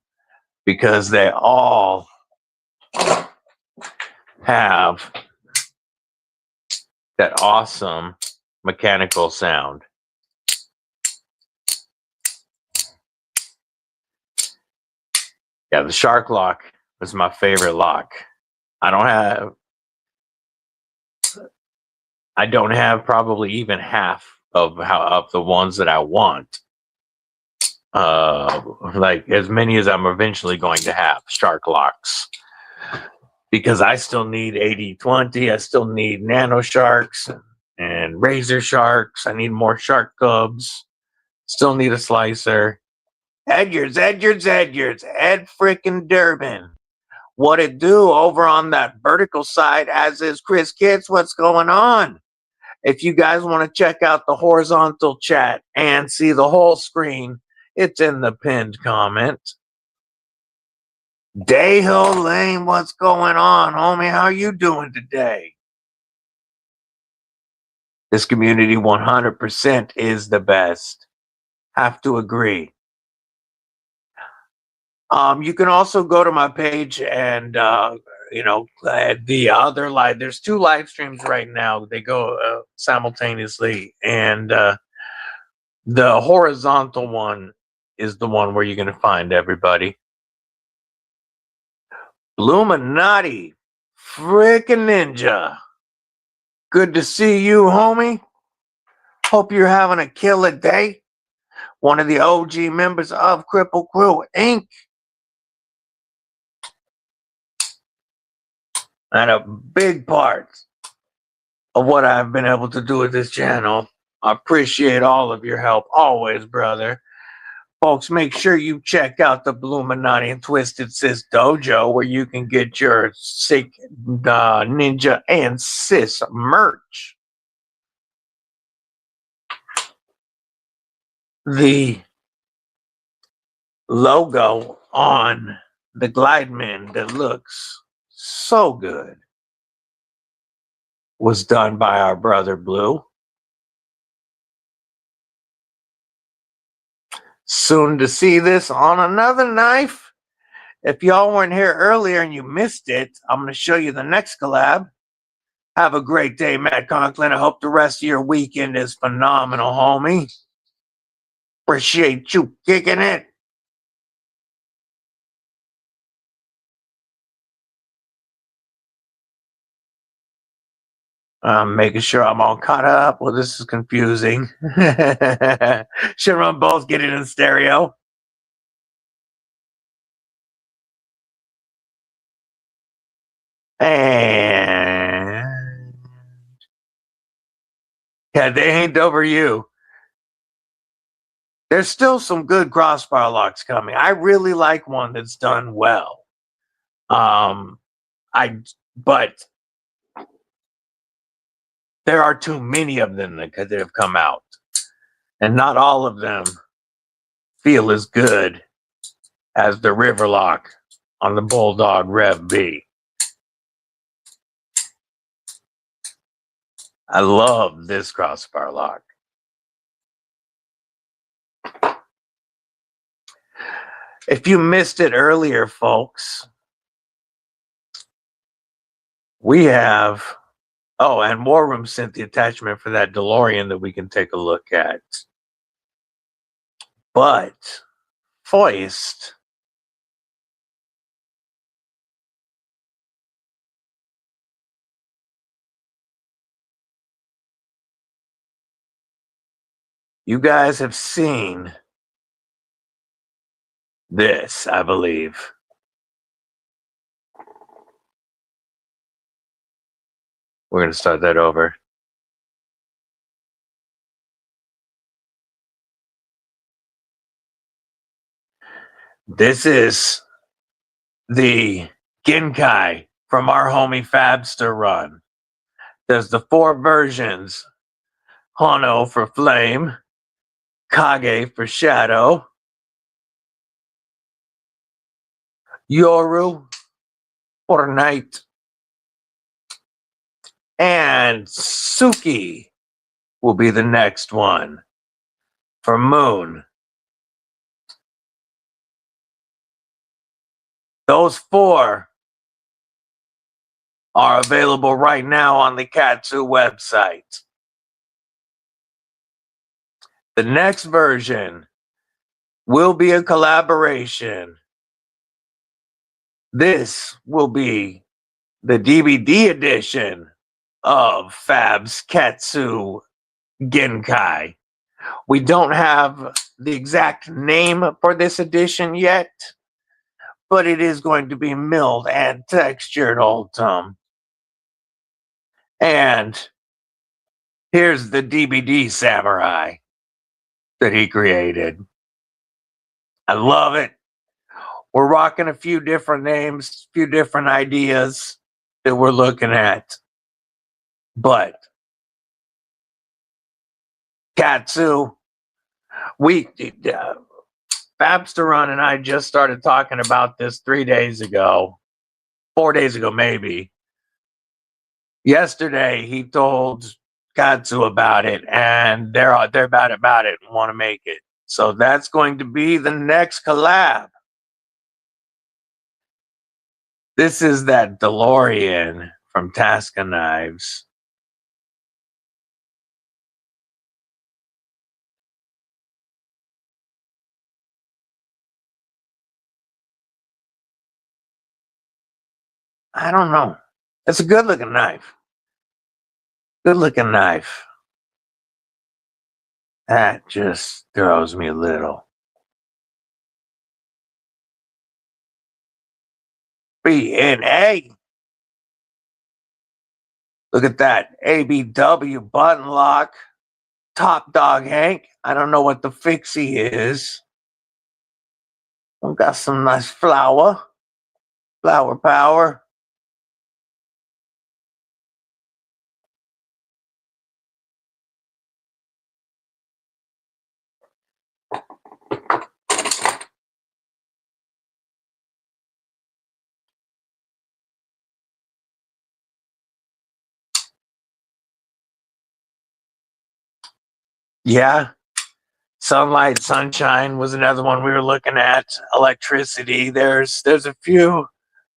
because they all have that awesome mechanical sound. Yeah, the Shark Lock was my favorite lock. I don't have probably even half of the ones that I want. Like as many as I'm eventually going to have Shark Locks. Because I still need 80/20, I still need Nano Sharks and Razor Sharks. I need more Shark Cubs. Still need a slicer. Ed Freakin Durbin. What it do over on that vertical side, as is Chris Kitts. What's going on? If you guys want to check out the horizontal chat and see the whole screen, it's in the pinned comment. Dayhill Lane, what's going on, homie? How you doing today? This community 100% is the best. Have to agree. You can also go to my page and the other live. There's 2 live streams right now. They go simultaneously, and the horizontal one is the one where you're going to find everybody. Bluminati, Freakin Ninja. Good to see you, homie. Hope you're having a killer day. One of the OG members of Kripple Krew, Inc. And a big part of what I've been able to do with this channel. I appreciate all of your help, always, brother. folks, make sure you check out the Bluminati and Twisted Sis Dojo, where you can get your Sick Ninja and Sis merch. The logo on the Glideman that looks so good was done by our brother Blue. Soon to see this on another knife. If y'all weren't here earlier and you missed it, I'm going to show you the next collab. Have a great day, Matt Conklin. I hope the rest of your weekend is phenomenal, homie. Appreciate you kicking it. I'm making sure I'm all caught up. Well, this is confusing. Should run both, get it in stereo. And yeah, they ain't over you. There's still some good crossbar locks coming. I really like one that's done well. But there are too many of them that have come out, and not all of them feel as good as the River Lock on the Bulldog Rev B. I love this crossbar lock. If you missed it earlier, folks, we have, oh, and War Room sent the attachment for that DeLorean that we can take a look at. But Foist, you guys have seen this, I believe. We're going to start that over. This is the Genkai from our homie Fabster run. There's the 4 versions. Hono for flame, Kage for shadow, Yoru for night, and Suki will be the next one for moon. Those 4 are available right now on the Katsu website. The next version will be a collaboration. This will be the DVD edition of Fab's Katsu Genkai. We don't have the exact name for this edition yet, but it is going to be milled and textured Ultim. And here's the DBD Samurai that he created. I love it. We're rocking a few different names, a few different ideas that we're looking at. But Katsu, Fabsteron and I just started talking about this 3 days ago, 4 days ago maybe. Yesterday he told Katsu about it, and they're about it and want to make it. So that's going to be the next collab. This is that DeLorean from Tasca Knives. I don't know. It's a good looking knife. Good looking knife. That just throws me a little. BNA. Look at that. ABW button lock. Top Dog Hank. I don't know what the fixie is. We got some nice flour power. Yeah. Sunlight, sunshine was another one we were looking at. Electricity. There's a few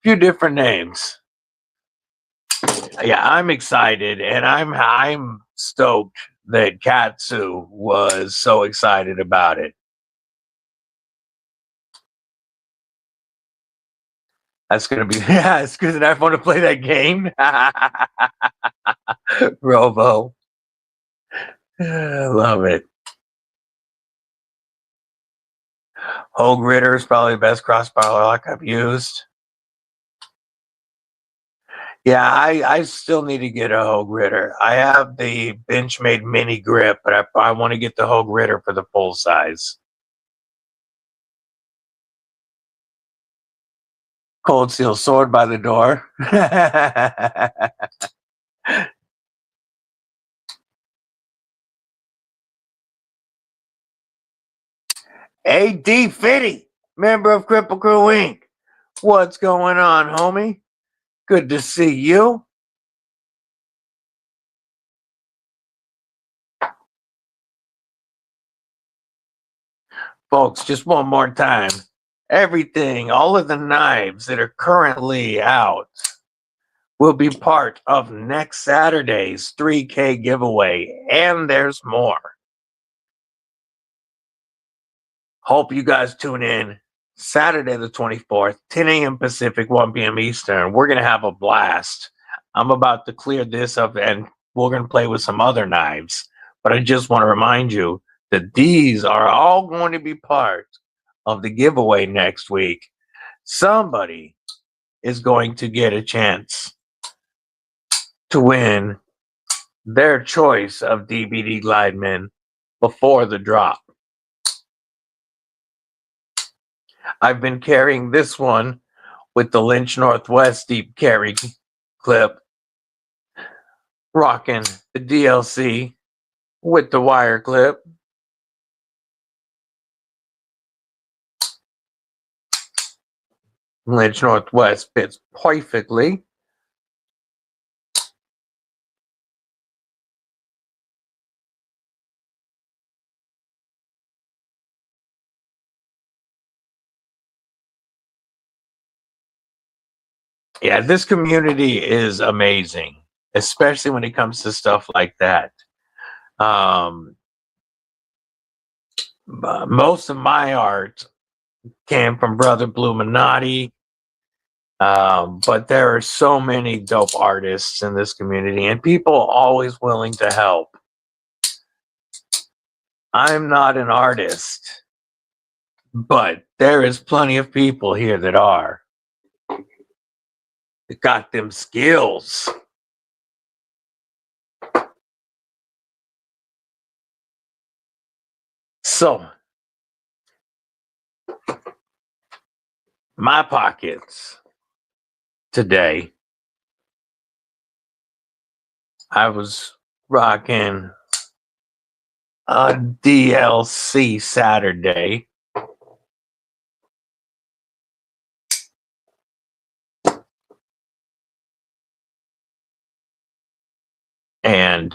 different names. Yeah, I'm excited, and I'm stoked that Katsu was so excited about it. That's gonna be yeah, it's good enough want to play that game. Robo. I love it. Hogue Ritter is probably the best crossbar lock I've used. Yeah, I still need to get a Hogue Ritter. I have the Benchmade mini grip, but I want to get the Hogue Ritter for the full size. Cold Steel Sword by the door. AD Fitty, member of Kripple Krew Inc. What's going on, homie? Good to see you. Folks, just one more time. Everything, all of the knives that are currently out will be part of next Saturday's 3K giveaway, and there's more. Hope you guys tune in Saturday the 24th, 10 a.m. Pacific, 1 p.m. Eastern. We're going to have a blast. I'm about to clear this up, and we're going to play with some other knives. But I just want to remind you that these are all going to be part of the giveaway next week. Somebody is going to get a chance to win their choice of DBD Glideman before the drop. I've been carrying this one with the Lynch Northwest deep carry clip, rocking the DLC with the wire clip. Lynch Northwest fits perfectly. Yeah, this community is amazing, especially when it comes to stuff like that. Most of my art came from Brother Bluminati, but there are so many dope artists in this community and people always willing to help. I'm not an artist, but there is plenty of people here that are. That got them skills. So, my pockets today, I was rocking a DLC Saturday. And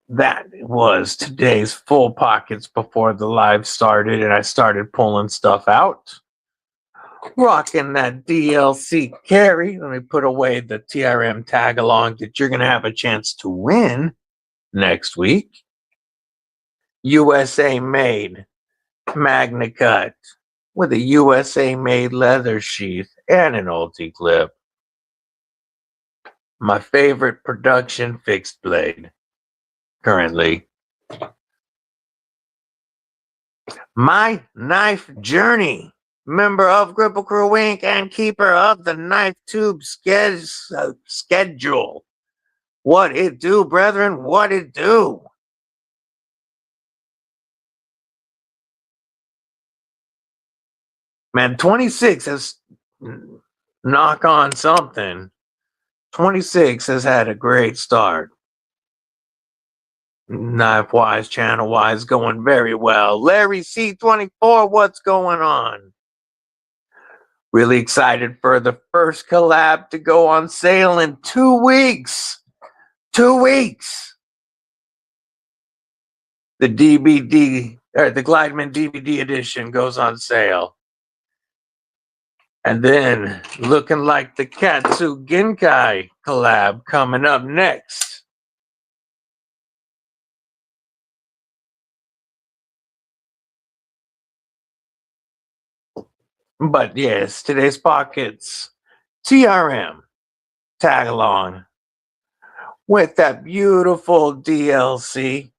that was today's full pockets before the live started and I started pulling stuff out. Rocking that DLC carry. Let me put away the TRM tag along that you're going to have a chance to win next week. USA made Magna Cut with a USA made leather sheath and an ulti clip. My favorite production fixed blade currently. My Knife Journey, member of Kripple Krew Inc. and keeper of the Knife Tube schedule. What it do, brethren? What it do? Man, 26 has knock on something. 26 has had a great start. Knife-wise, channel-wise, going very well. Larry C24, what's going on? Really excited for the first collab to go on sale in 2 weeks. 2 weeks. The DBD, or the Glideman DBD Edition goes on sale. And then, looking like the Katsu Genkai collab coming up next. But yes, today's pockets, TRM, tag along with that beautiful DLC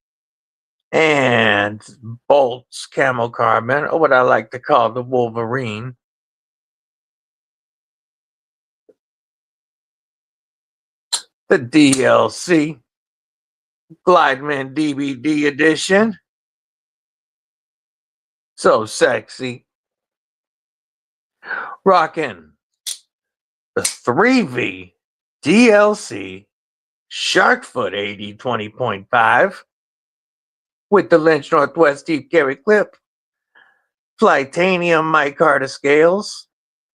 and Bolts Camo Carbon, or what I like to call the Wolverine. The DLC, Glideman DBD Edition. So sexy. Rocking the 3V DLC Sharkfoot AD 20.5 with the Lynch Northwest Deep Carry Clip, Flightanium micarta scales,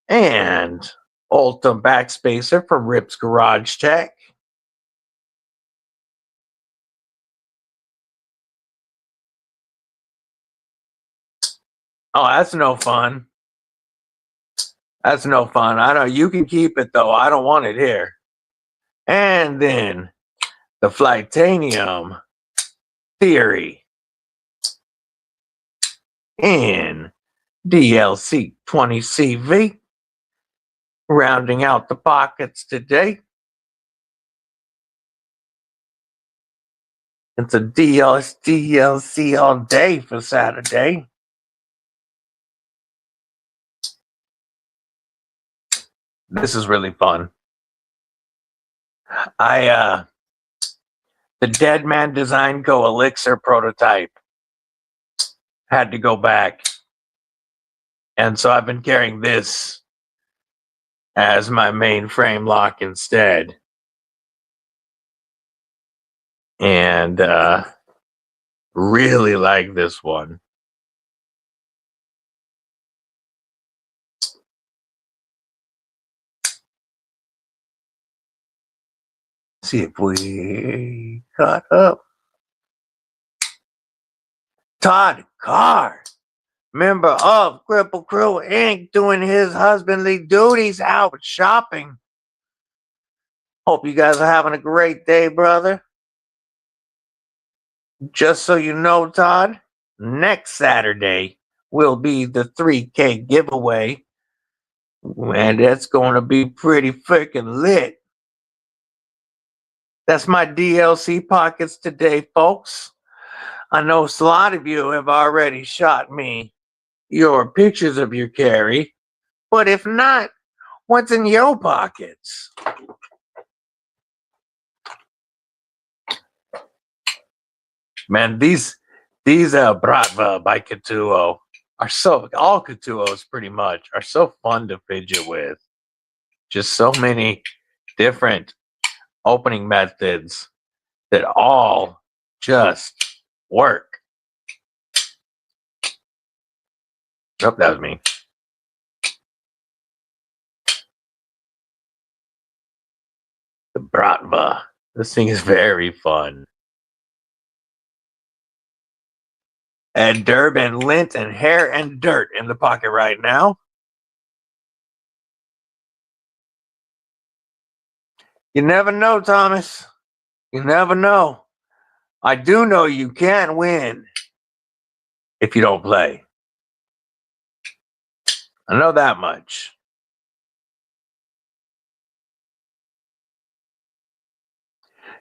and Ultim backspacer from Rip's Garage Tech. Oh, that's no fun. That's no fun. I know you can keep it though. I don't want it here. And then the Flightanium Theory in DLC 20CV, rounding out the pockets today. It's a DLC all day for Saturday. This is really fun. The Dead Man Design Go Elixir prototype had to go back. And so I've been carrying this as my main frame lock instead. And really like this one. See if we caught up. Todd Carr, member of Kripple Krew Inc., doing his husbandly duties out shopping. Hope you guys are having a great day, brother. Just so you know, Todd, next Saturday will be the 3K giveaway. And that's going to be pretty freaking lit. That's my DLC pockets today, folks. I know a lot of you have already shot me your pictures of your carry, but if not, what's in your pockets? Man, these Bratva by Katuo are so, all Katuos pretty much are so fun to fidget with. Just so many different opening methods that all just work. Oh, that was me. The Bratva. This thing is very fun. And Durban, lint, and hair and dirt in the pocket right now. You never know, Thomas. You never know. I do know you can't win if you don't play. I know that much.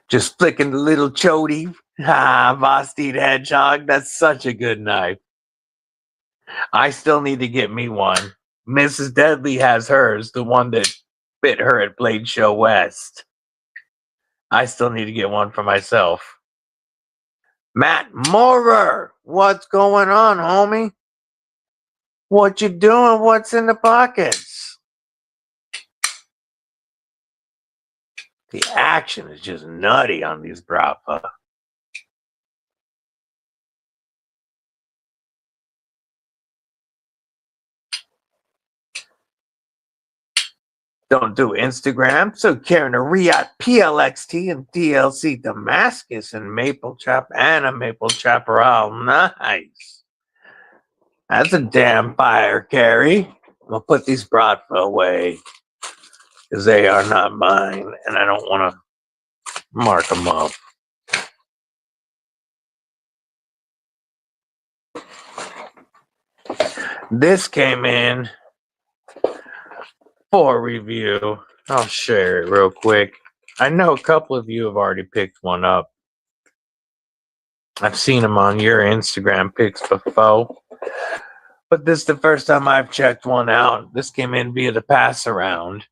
Just flicking the little chody. Vosti the Hedgehog. That's such a good knife. I still need to get me one. Mrs. Deadly has hers, the one that fit her at Blade Show West. I still need to get one for myself. Matt Moorer, what's going on, homie? What you doing? What's in the pockets? The action is just nutty on these Brava. Don't do Instagram, so carrying a Riyadh PLXT and DLC Damascus and Maple Chop and a Maple Chaparral. Nice. That's a damn fire carry. I'll put these Bratva away because they are not mine and I don't want to mark them up. This came in for review. I'll share it real quick. I know a couple of you have already picked one up. I've seen them on your Instagram pics before. But this is the first time I've checked one out. This came in via the pass around.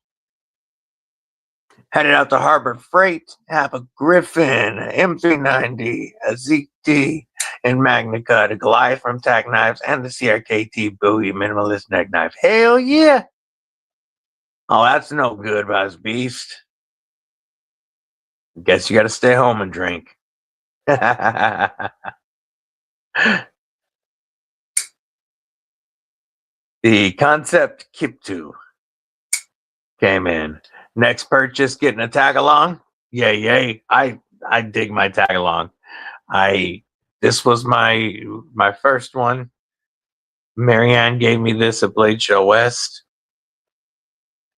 Headed out to Harbor Freight. Have a Griffin, M390, a ZT, and Magnica, a Goliath from Tack Knives, and the CRKT Bowie Minimalist Neck Knife. Hell yeah! Oh, that's no good, Rise Beast. Guess you gotta stay home and drink. The Concept Kiptu came in. Next purchase, getting a tag along. Yay. I dig my tag along. This was my first one. Marianne gave me this at Blade Show West.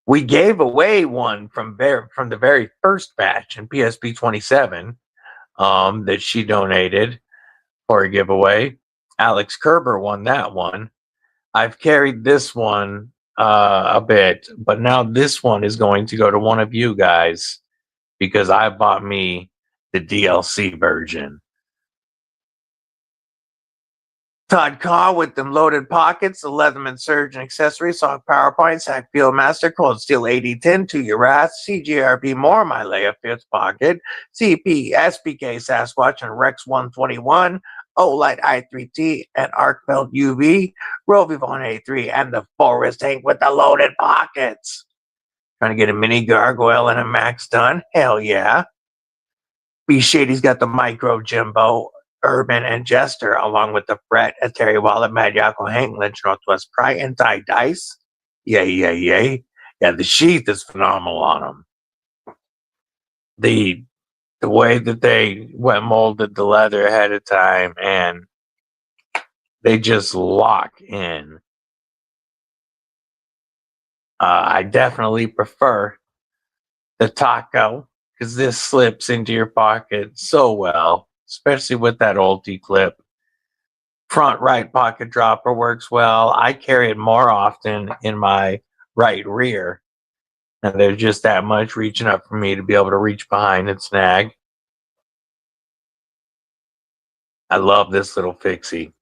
We gave away one from the very first batch in PSP 27 that she donated for a giveaway. Alex Kerber won that one. I've carried this one a bit, but now this one is going to go to one of you guys because I bought me the DLC version. Todd Kaw with them loaded pockets, the Leatherman Surge and accessories, soft PowerPoint, Sack Field Master, Cold Steel 8010 to your ass, CGRP More, my Leia Fifth Pocket, CP, SPK Sasquatch, and Rex 121, Olight i3T, and Arcbelt UV, Rovivon A3, and the Forest Tank with the loaded pockets. Trying to get a mini gargoyle and a max done? Hell yeah. B Shady's got the Micro Jimbo, Urban, and Jester, along with the Fret, a Terry Wallet, Mad Yako, Hank Lynch, Northwest Pry, and Ty Dice. Yay. Yeah, the sheath is phenomenal on them. The way that they molded the leather ahead of time, and they just lock in. I definitely prefer the Taco because this slips into your pocket so well, especially with that ulti clip. Front right pocket dropper works well. I carry it more often in my right rear, and there's just that much reaching up for me to be able to reach behind and snag. I love this little fixie.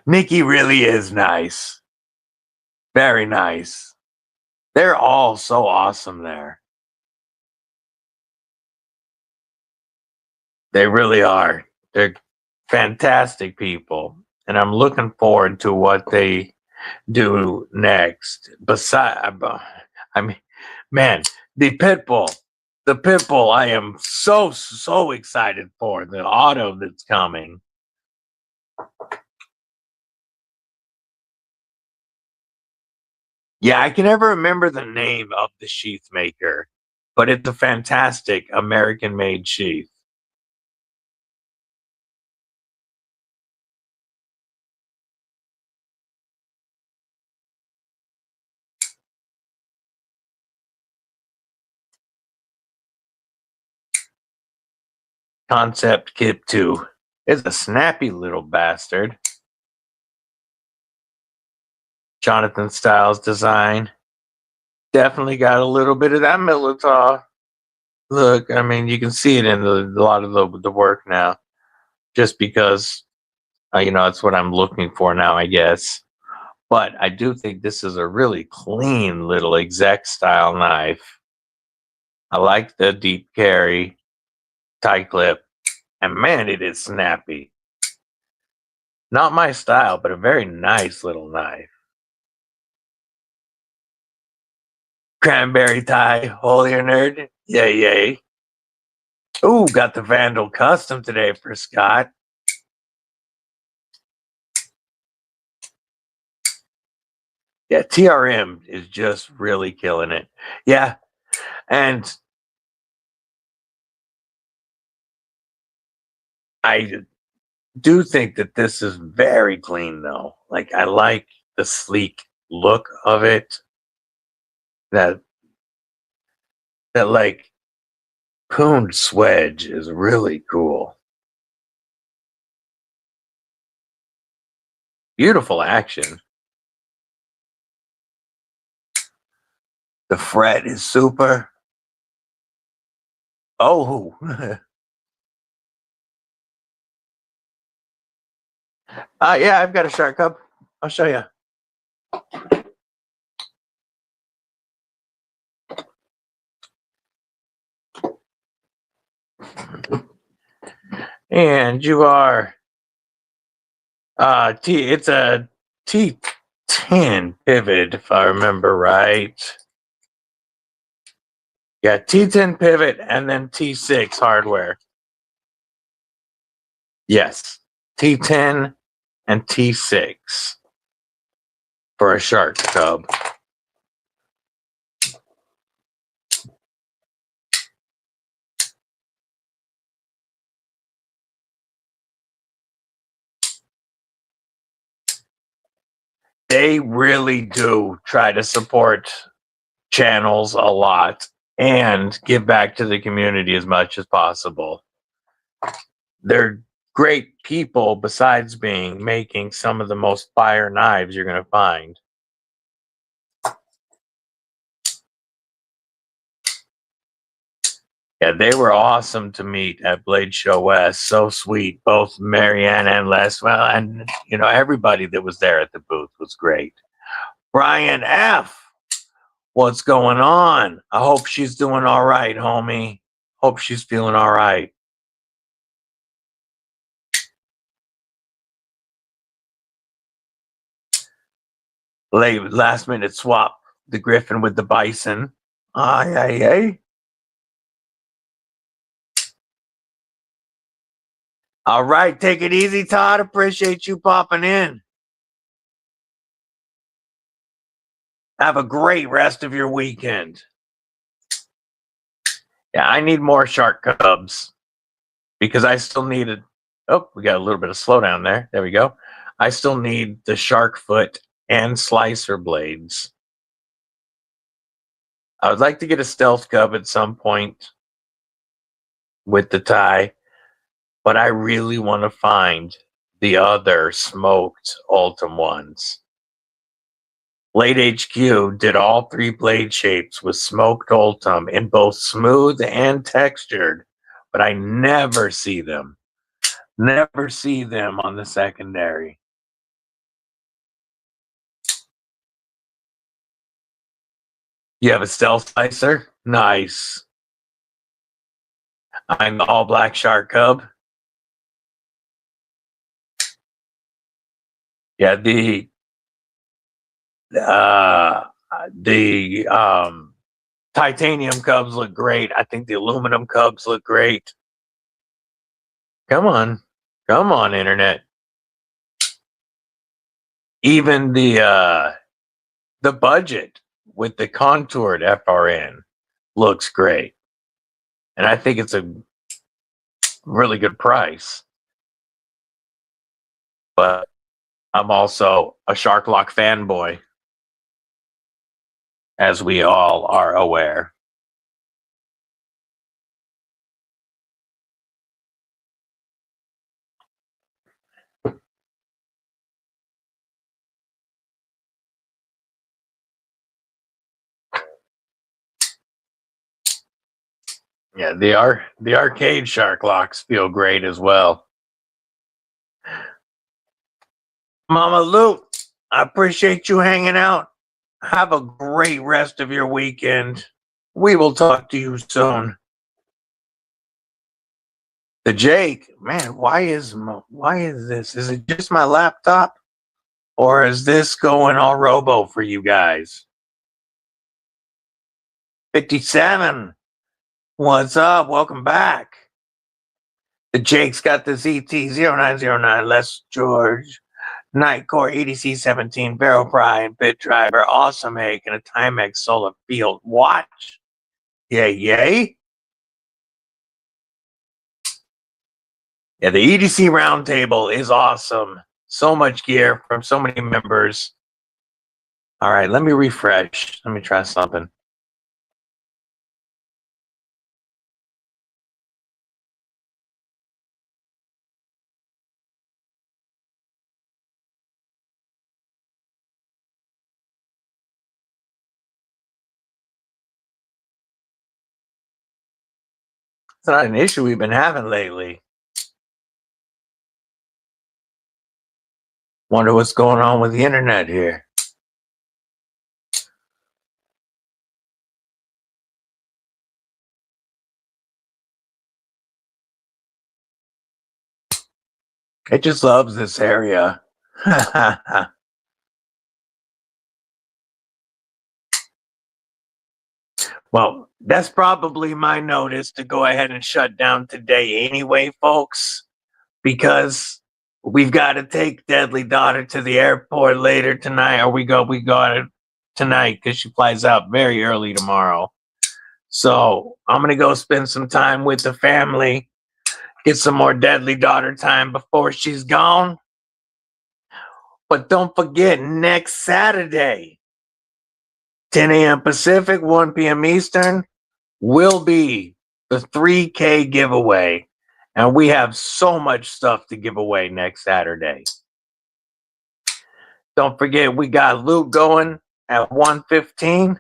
Nikki really is nice. Very nice. They're all so awesome there. They really are. They're fantastic people. And I'm looking forward to what they do next. Besides, I mean, man, the Pitbull, I am so excited for the auto that's coming. Yeah, I can never remember the name of the sheath maker, but it's a fantastic American-made sheath. Concept Kip 2 is a snappy little bastard. Jonathan Styles design. Definitely got a little bit of that Militaw look. I mean, you can see it in a lot of the work now, just because, it's what I'm looking for now, I guess. But I do think this is a really clean little exec style knife. I like the deep carry, tight clip, and man, it is snappy. Not my style, but a very nice little knife. Cranberry tie, holier nerd. Yay, yay. Ooh, got the Vandal Custom today for Scott. Yeah, TRM is just really killing it. Yeah, and I do think that this is very clean, though. Like, I like the sleek look of it. That like pooned swedge is really cool. Beautiful action. The fret is super. Oh, yeah, I've got a shark cup. I'll show you. And you are it's a T10 pivot, if I remember right. Yeah, T10 pivot and then T6 hardware. Yes, T10 and T6 for a shark cub. They really do try to support channels a lot and give back to the community as much as possible. They're great people besides making some of the most fire knives you're going to find. Yeah, they were awesome to meet at Blade Show West. So sweet, both Marianne and Les. Well, and you know, everybody that was there at the booth was great. Brian F, what's going on? I hope she's doing all right, homie. Hope she's feeling all right. Last minute swap the Griffin with the Bison. Aye, aye, aye. All right, take it easy, Todd. Appreciate you popping in. Have a great rest of your weekend. Yeah, I need more shark cubs because I still needed. Oh, we got a little bit of slowdown there. There we go. I still need the shark foot and slicer blades. I would like to get a stealth cub at some point with the tie, but I really want to find the other smoked Ultim ones. Blade HQ did all 3 blade shapes with smoked Ultim in both smooth and textured, but I never see them. Never see them on the secondary. You have a stealth slicer? Nice. I'm the all black shark cub. Yeah, the titanium cubs look great. I think the aluminum cubs look great. Come on, internet. Even the budget with the contoured FRN looks great, and I think it's a really good price. But I'm also a Sharklock fanboy, as we all are aware. Yeah, the arcade Sharklocks feel great as well. Mama Lou, I appreciate you hanging out. Have a great rest of your weekend. We will talk to you soon. The Jake, man, why is this? Is it just my laptop? Or is this going all robo for you guys? 57. What's up? Welcome back. The Jake's got this ET0909, Les George, Nightcore, EDC 17, Barrel Pride, Bit Driver, Awesome Hake, and a Timex Solar Field watch. Yay, yay. Yeah, the EDC Roundtable is awesome. So much gear from so many members. All right, let me refresh. Let me try something. It's not an issue we've been having lately. Wonder what's going on with the internet here. It just loves this area. Well, that's probably my notice to go ahead and shut down today anyway, folks, because we've got to take Deadly Daughter to the airport later tonight, or we got it tonight because she flies out very early tomorrow. So I'm going to go spend some time with the family, get some more Deadly Daughter time before she's gone. But don't forget, next Saturday, 10 a.m. Pacific, 1 p.m. Eastern, will be the 3K giveaway. And we have so much stuff to give away next Saturday. Don't forget, we got loot going at 1:15.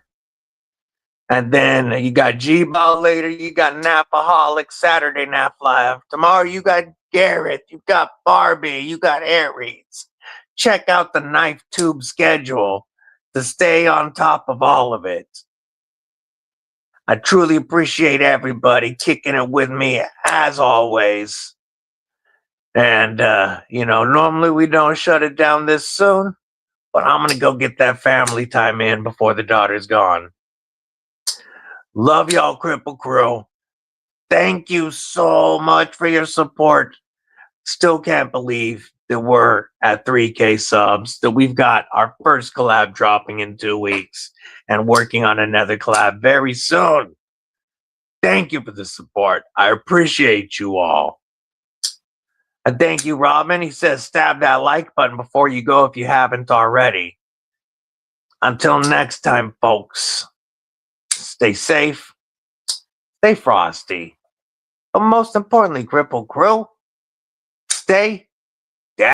And then you got G-Ball later. You got Napaholic, Saturday Nap Live. Tomorrow you got Garrett. You got Barbie. You got Aries. Check out the Knife Tube schedule to stay on top of all of it. I truly appreciate everybody kicking it with me as always. And, normally we don't shut it down this soon, but I'm going to go get that family time in before the daughter's gone. Love y'all, Kripple Krew. Thank you so much for your support. Still can't believe that we're at 3K subs, that we've got our first collab dropping in 2 weeks and working on another collab very soon. Thank you for the support. I appreciate you all. And thank you, Robin. He says, stab that like button before you go if you haven't already. Until next time, folks, stay safe, stay frosty, but most importantly, Kripple Krew, stay